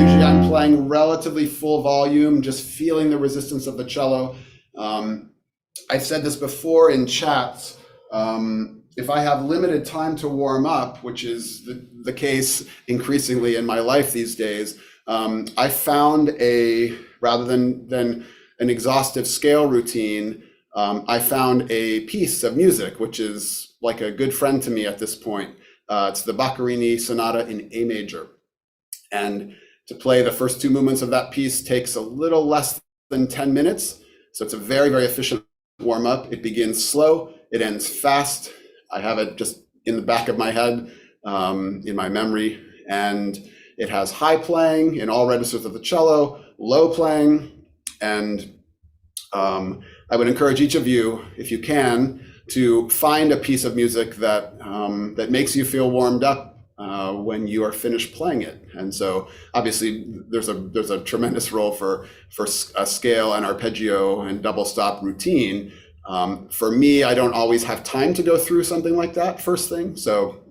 Usually I'm playing relatively full volume, just feeling the resistance of the cello. I've said this before in chats, if I have limited time to warm up, which is the case increasingly in my life these days, I found rather than an exhaustive scale routine, I found a piece of music, which is like a good friend to me at this point. It's the Boccherini Sonata in A major. And to play the first two movements of that piece takes a little less than 10 minutes. So it's a very, very efficient warm up. It begins slow, it ends fast. I have it just in the back of my head, in my memory. And it has high playing in all registers of the cello, low playing. And I would encourage each of you, if you can, to find a piece of music that that makes you feel warmed up when you are finished playing it. And so obviously there's a tremendous role for a scale and arpeggio and double stop routine. For me, I don't always have time to go through something like that first thing. So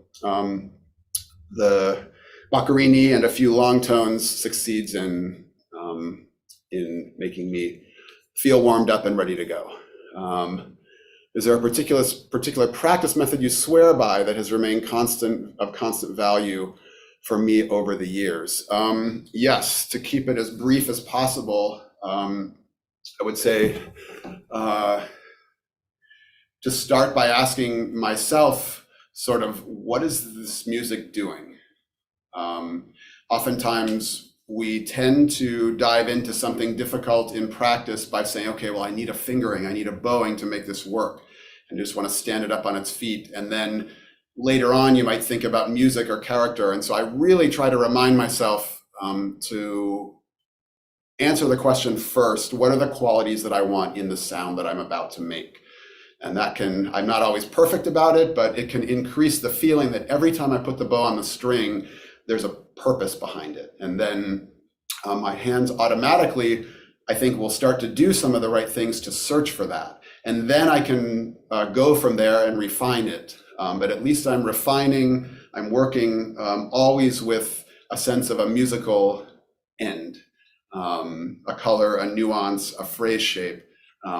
the Boccherini and a few long tones succeeds in making me feel warmed up and ready to go. Is there a particular practice method you swear by that has remained of constant value for me over the years? Yes, to keep it as brief as possible, I would say to start by asking myself sort of, what is this music doing? Oftentimes we tend to dive into something difficult in practice by saying, okay, well, I need a fingering, I need a bowing to make this work, and just want to stand it up on its feet. And then later on, you might think about music or character. And so I really try to remind myself to answer the question first, what are the qualities that I want in the sound that I'm about to make? And I'm not always perfect about it, but it can increase the feeling that every time I put the bow on the string, there's a purpose behind it. And then my hands automatically, I think, will start to do some of the right things to search for that. And then I can go from there and refine it. But at least I'm refining, I'm working always with a sense of a musical end, a color, a nuance, a phrase shape,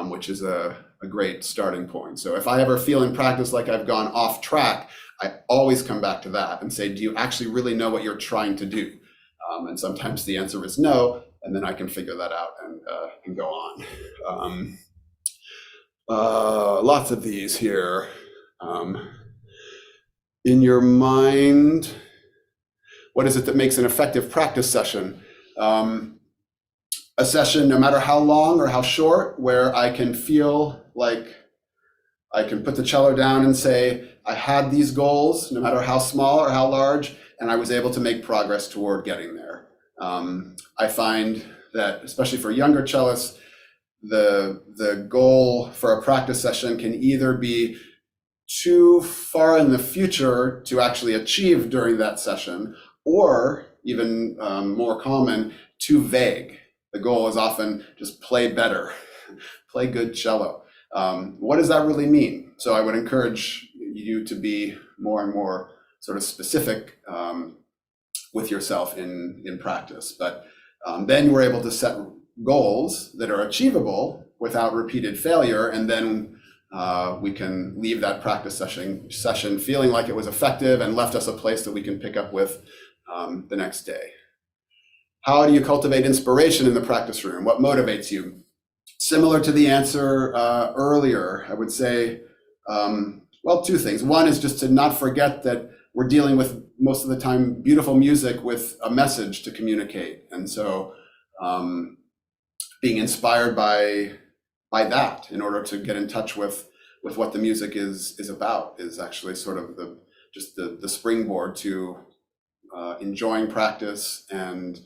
which is a great starting point. So if I ever feel in practice like I've gone off track, I always come back to that and say, do you actually really know what you're trying to do? And sometimes the answer is no, and then I can figure that out and go on. Lots of these here. In your mind, what is it that makes an effective practice session? A session, no matter how long or how short, where I can feel like I can put the cello down and say, I had these goals, no matter how small or how large, and I was able to make progress toward getting there. I find that, especially for younger cellists, the goal for a practice session can either be too far in the future to actually achieve during that session, or even more common, too vague. The goal is often just play better, play good cello. What does that really mean? So I would encourage you to be more and more sort of specific with yourself in practice. But then we're able to set goals that are achievable without repeated failure, and then we can leave that practice session feeling like it was effective and left us a place that we can pick up with the next day. How do you cultivate inspiration in the practice room? What motivates you? Similar to the answer earlier, I would say, well, two things. One is just to not forget that we're dealing with, most of the time, beautiful music with a message to communicate. And so being inspired by that in order to get in touch with what the music is about is actually sort of the springboard to enjoying practice and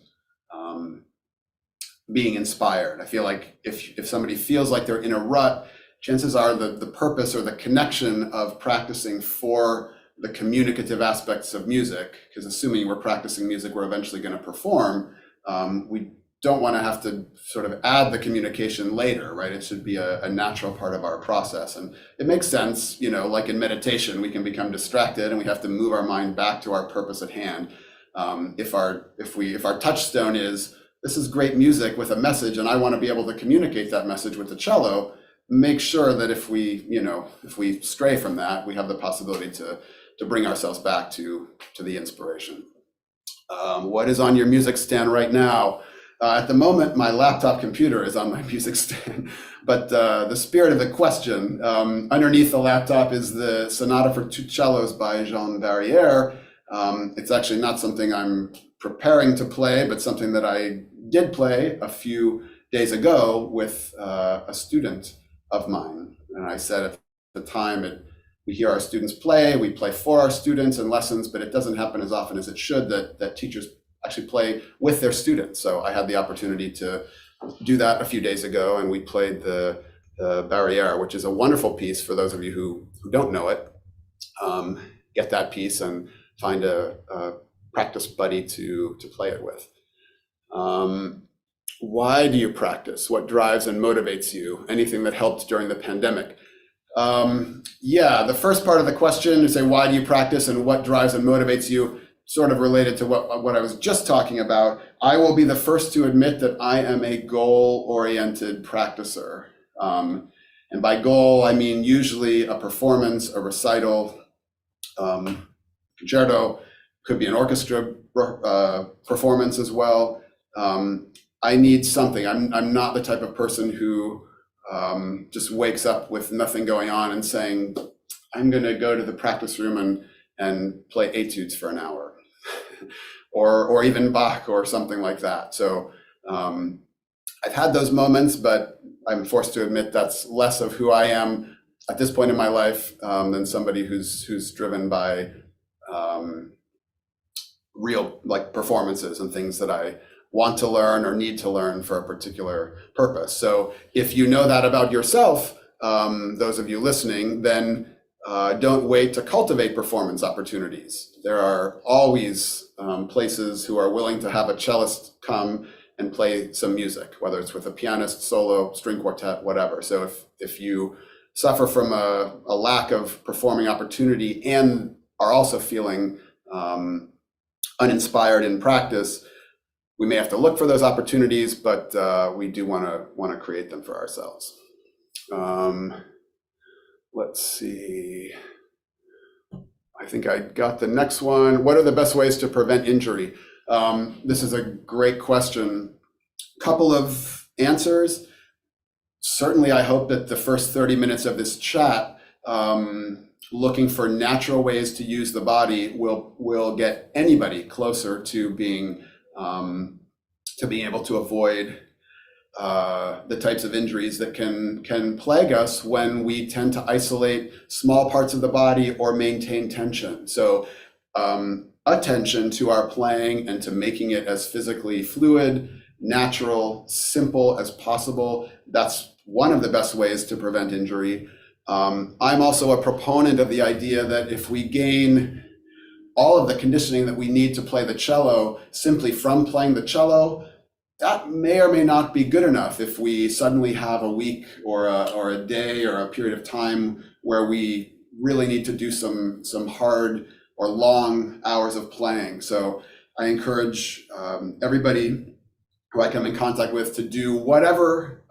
being inspired. I feel like if somebody feels like they're in a rut, chances are the purpose or the connection of practicing for the communicative aspects of music, because assuming we're practicing music we're eventually going to perform, we don't want to have to sort of add the communication later, right? It should be a natural part of our process. And it makes sense, like in meditation, we can become distracted and we have to move our mind back to our purpose at hand. If our touchstone is, this is great music with a message and I want to be able to communicate that message with the cello, make sure that if we stray from that, we have the possibility to bring ourselves back to the inspiration. What is on your music stand right now? At the moment, my laptop computer is on my music stand, but the spirit of the question, underneath the laptop is the Sonata for Two Cellos by Jean Barrière. It's actually not something I'm preparing to play, but something that I did play a few days ago with a student of mine. And I said at the time, we hear our students play, we play for our students in lessons, but it doesn't happen as often as it should that teachers actually play with their students. So I had the opportunity to do that a few days ago, and we played the Barrière, which is a wonderful piece for those of you who don't know it. Get that piece and find a practice buddy to play it with. Why do you practice? What drives and motivates you? Anything that helped during the pandemic? The first part of the question is say, why do you practice and what drives and motivates you? Sort of related to what I was just talking about. I will be the first to admit that I am a goal-oriented practicer. And by goal, I mean usually a performance, a recital, concerto, could be an orchestra performance as well. I need something. I'm not the type of person who just wakes up with nothing going on and saying, I'm going to go to the practice room and play etudes for an hour. or even Bach or something like that. So I've had those moments, but I'm forced to admit that's less of who I am at this point in my life than somebody who's driven by real performances and things that I want to learn or need to learn for a particular purpose. So if you know that about yourself, those of you listening, then don't wait to cultivate performance opportunities. There are always places who are willing to have a cellist come and play some music, whether it's with a pianist, solo, string quartet, whatever. So if you suffer from a lack of performing opportunity and are also feeling uninspired in practice, we may have to look for those opportunities, but we do want to create them for ourselves. Let's see. I think I got the next one. What are the best ways to prevent injury? This is a great question. Couple of answers. Certainly, I hope that the first 30 minutes of this chat, looking for natural ways to use the body, will get anybody closer to being able to avoid the types of injuries that can plague us when we tend to isolate small parts of the body or maintain tension. So attention to our playing and to making it as physically fluid, natural, simple as possible. That's one of the best ways to prevent injury. I'm also a proponent of the idea that if we gain all of the conditioning that we need to play the cello simply from playing the cello, that may or may not be good enough if we suddenly have a week or a day or a period of time where we really need to do some hard or long hours of playing. So I encourage everybody who I come in contact with to do whatever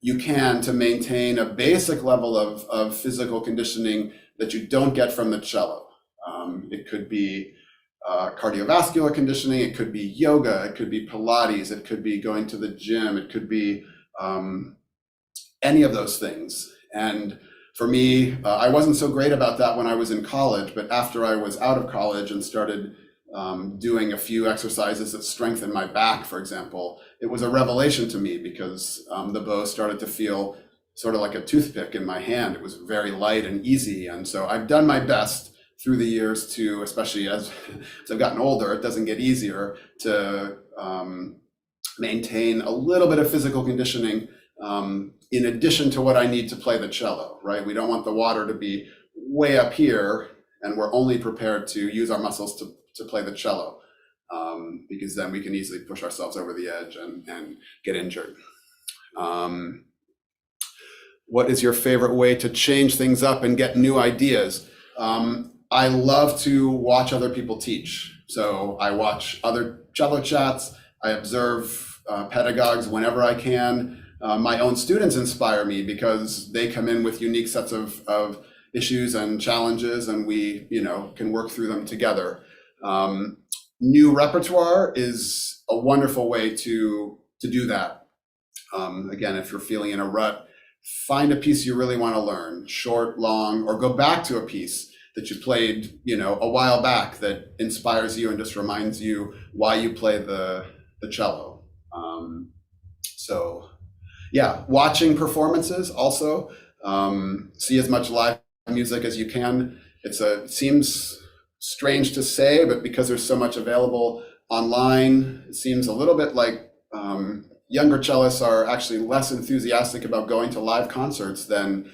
you can to maintain a basic level of physical conditioning that you don't get from the cello. It could be cardiovascular conditioning, it could be yoga, it could be Pilates, it could be going to the gym, it could be any of those things. And for me, I wasn't so great about that when I was in college, but after I was out of college and started doing a few exercises that strengthened my back, for example, it was a revelation to me because the bow started to feel sort of like a toothpick in my hand. It was very light and easy. And so I've done my best through the years to, especially as I've gotten older, it doesn't get easier to maintain a little bit of physical conditioning in addition to what I need to play the cello, right? We don't want the water to be way up here and we're only prepared to use our muscles to play the cello because then we can easily push ourselves over the edge and get injured. What is your favorite way to change things up and get new ideas? I love to watch other people teach. So I watch other CelloChats, I observe pedagogues whenever I can. My own students inspire me because they come in with unique sets of issues and challenges, and we, can work through them together. New repertoire is a wonderful way to do that. Again, if you're feeling in a rut, find a piece you really want to learn, short, long, or go back to a piece that you played, a while back that inspires you and just reminds you why you play the cello. So yeah, watching performances also, see as much live music as you can. It seems strange to say, but because there's so much available online, it seems a little bit like younger cellists are actually less enthusiastic about going to live concerts than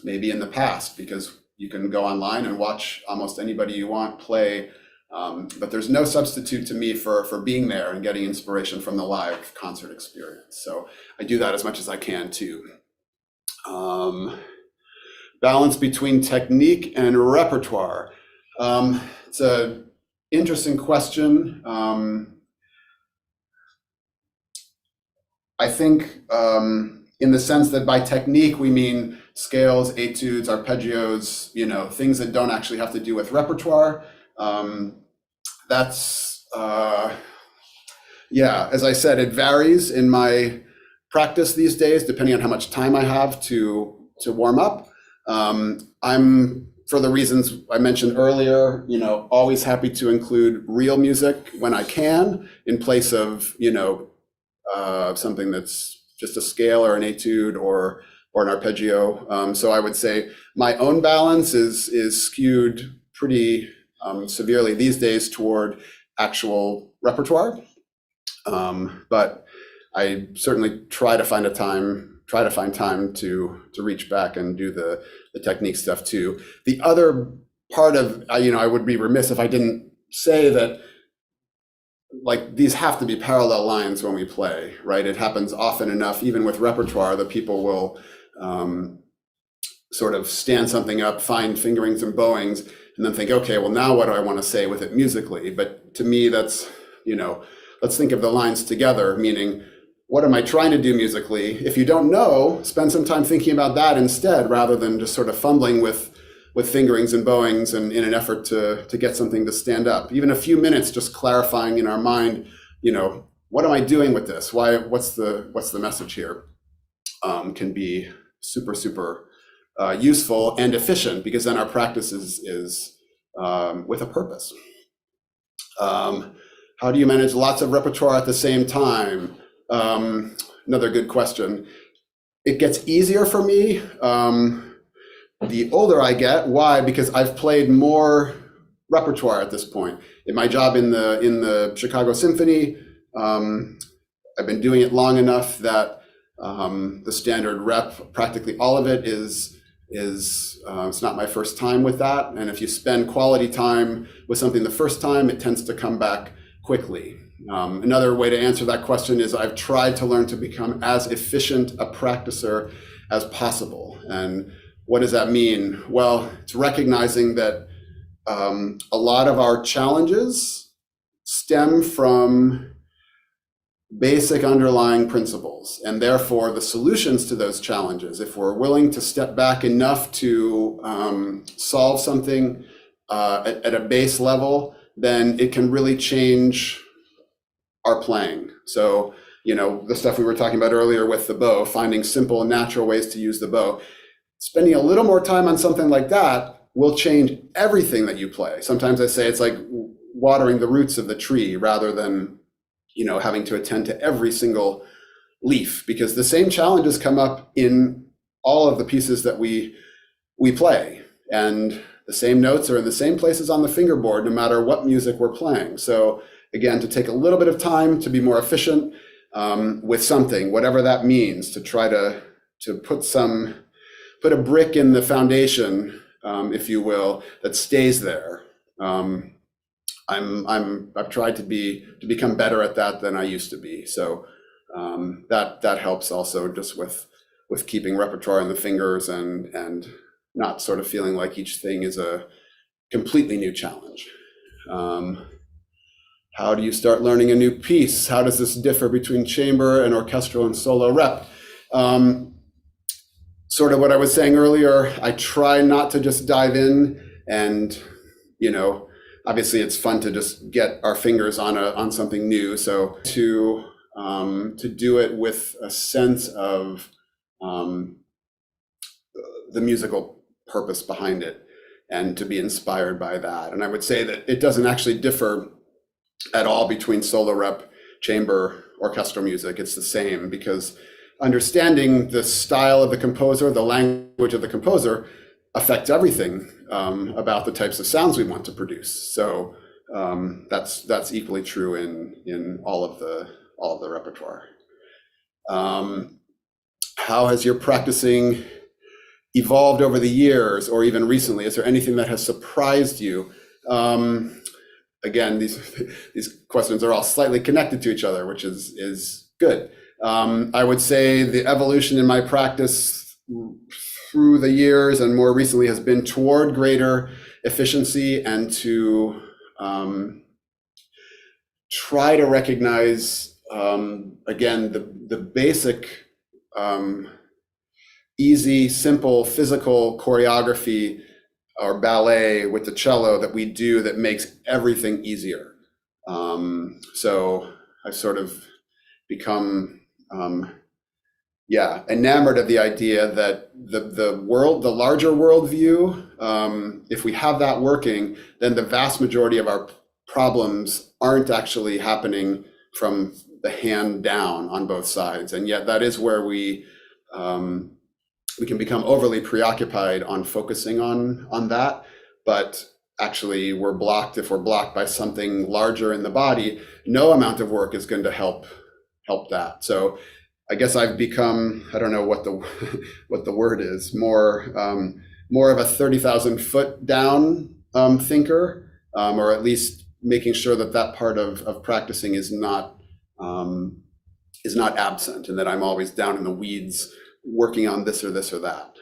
maybe in the past, because you can go online and watch almost anybody you want play, but there's no substitute to me for being there and getting inspiration from the live concert experience. So I do that as much as I can too. Balance between technique and repertoire. It's an interesting question. I think in the sense that by technique, we mean scales, etudes, arpeggios, things that don't actually have to do with repertoire. That's, as I said, it varies in my practice these days, depending on how much time I have to warm up. I'm, for the reasons I mentioned earlier, always happy to include real music when I can, in place of, something that's just a scale or an etude or an arpeggio. So I would say my own balance is skewed pretty severely these days toward actual repertoire. But I certainly try to find time to reach back and do the technique stuff too. The other part of, I would be remiss if I didn't say that, like, these have to be parallel lines when we play, right? It happens often enough, even with repertoire, that people will sort of stand something up, find fingerings and bowings, and then think, okay, well, now what do I want to say with it musically? But to me, that's, let's think of the lines together, meaning, what am I trying to do musically? If you don't know, spend some time thinking about that instead, rather than just sort of fumbling with fingerings and bowings and in an effort to get something to stand up. Even a few minutes just clarifying in our mind, what am I doing with this? What's the message here? Can be super, super useful and efficient, because then our practice is with a purpose. How do you manage lots of repertoire at the same time? Another good question. It gets easier for me the older I get. Why? Because I've played more repertoire at this point. In my job in the Chicago Symphony, I've been doing it long enough that the standard rep, practically all of it is it's not my first time with that. And if you spend quality time with something the first time, it tends to come back quickly. Another way to answer that question is I've tried to learn to become as efficient a practicer as possible. And what does that mean? Well, it's recognizing that a lot of our challenges stem from basic underlying principles, and therefore the solutions to those challenges, if we're willing to step back enough to solve something at a base level, then it can really change our playing. So, the stuff we were talking about earlier with the bow, finding simple and natural ways to use the bow, spending a little more time on something like that will change everything that you play. Sometimes I say it's like watering the roots of the tree rather than having to attend to every single leaf, because the same challenges come up in all of the pieces that we play, and the same notes are in the same places on the fingerboard, no matter what music we're playing. So again, to take a little bit of time to be more efficient with something, whatever that means, to try to put a brick in the foundation, if you will, that stays there. I've tried to become better at that than I used to be. So that helps also, just with keeping repertoire in the fingers and not sort of feeling like each thing is a completely new challenge. How do you start learning a new piece? How does this differ between chamber and orchestral and solo rep? Sort of what I was saying earlier, I try not to just dive in and, obviously it's fun to just get our fingers on something new. So to do it with a sense of the musical purpose behind it, and to be inspired by that. And I would say that it doesn't actually differ at all between solo rep, chamber, orchestral music. It's the same, because understanding the style of the composer, the language of the composer, affects everything about the types of sounds we want to produce. So that's equally true in all of the repertoire. How has your practicing evolved over the years, or even recently? Is there anything that has surprised you? Again, these questions are all slightly connected to each other, which is good. I would say the evolution in my practice through the years and more recently has been toward greater efficiency, and to try to recognize, again, the basic, easy, simple physical choreography or ballet with the cello that we do that makes everything easier. So I've sort of become enamored of the idea that the larger worldview, if we have that working, then the vast majority of our problems aren't actually happening from the hand down on both sides. And yet that is where we can become overly preoccupied on focusing on that, but actually if we're blocked by something larger in the body, no amount of work is going to help that. So I guess I've become, I don't know what the word is, more of a 30,000 foot down thinker, or at least making sure that part of practicing is not absent, and that I'm always down in the weeds working on this or that.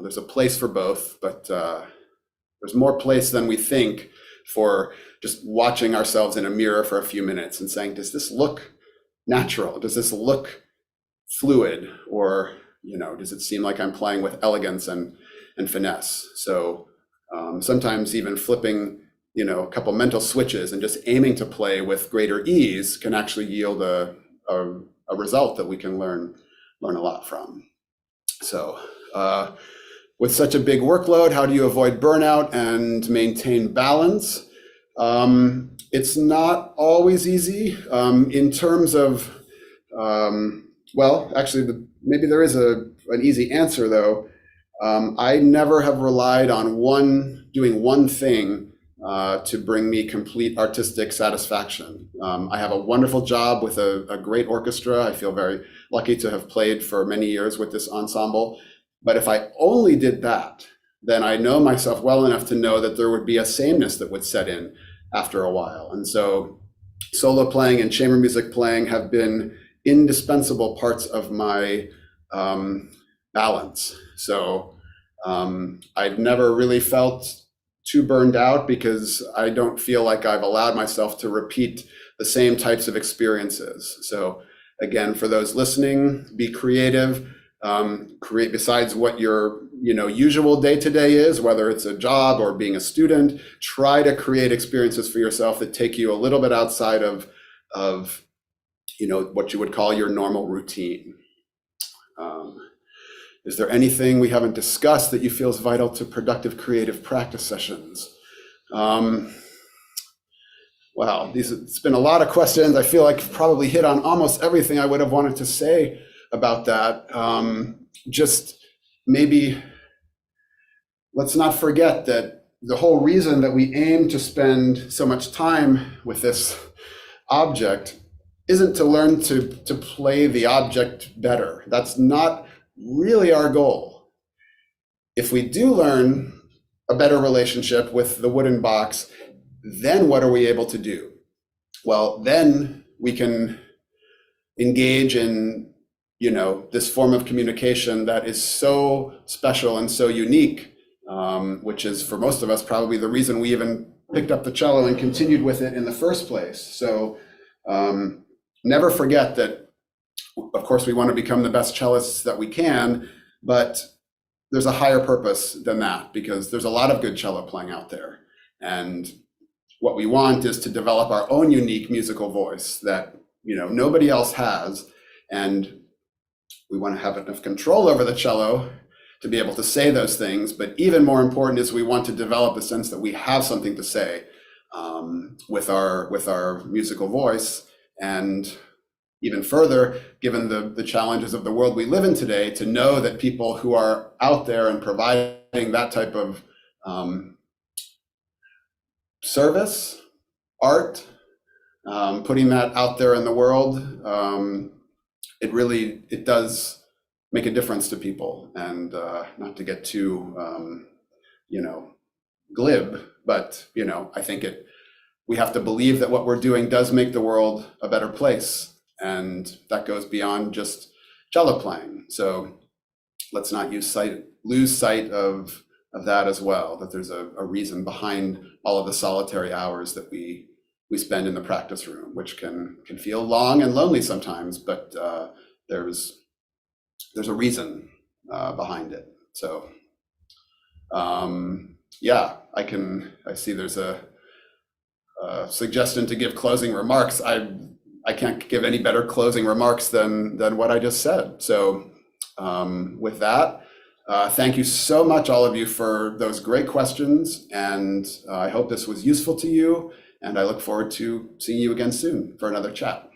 There's a place for both, but there's more place than we think for just watching ourselves in a mirror for a few minutes and saying, does this look natural? Does this look fluid? Or, does it seem like I'm playing with elegance and finesse? So sometimes even flipping, a couple mental switches and just aiming to play with greater ease can actually yield a result that we can learn a lot from. So with such a big workload, how do you avoid burnout and maintain balance? It's not always easy in terms of, actually, maybe there is an easy answer though. I never have relied on doing one thing to bring me complete artistic satisfaction. I have a wonderful job with a great orchestra. I feel very lucky to have played for many years with this ensemble. But if I only did that, then I know myself well enough to know that there would be a sameness that would set in after a while. And so solo playing and chamber music playing have been indispensable parts of my balance. So I've never really felt too burned out because I don't feel like I've allowed myself to repeat the same types of experiences. So again, for those listening, be creative, create besides what your usual day-to-day is, whether it's a job or being a student, try to create experiences for yourself that take you a little bit outside of what you would call your normal routine. Is there anything we haven't discussed that you feel is vital to productive creative practice sessions? Wow, it's been a lot of questions. I feel like I've probably hit on almost everything I would have wanted to say about that. Just maybe let's not forget that the whole reason that we aim to spend so much time with this object isn't to learn to play the object better. That's not really our goal. If we do learn a better relationship with the wooden box, then what are we able to do? Well, then we can engage in, this form of communication that is so special and so unique, which is for most of us probably the reason we even picked up the cello and continued with it in the first place. So never forget that, of course, we want to become the best cellists that we can, but there's a higher purpose than that because there's a lot of good cello playing out there. And what we want is to develop our own unique musical voice that, nobody else has. And we want to have enough control over the cello to be able to say those things. But even more important is we want to develop a sense that we have something to say with our musical voice. And even further, given the challenges of the world we live in today, to know that people who are out there and providing that type of service, art, putting that out there in the world, it does make a difference to people. And not to get too, glib, but I think we have to believe that what we're doing does make the world a better place. And that goes beyond just cello playing. So let's not lose sight of that as well, that there's a reason behind all of the solitary hours that we spend in the practice room, which can feel long and lonely sometimes, but there's a reason behind it. So yeah, I see there's a suggestion to give closing remarks. I can't give any better closing remarks than what I just said. So with that, thank you so much, all of you, for those great questions. And I hope this was useful to you. And I look forward to seeing you again soon for another chat.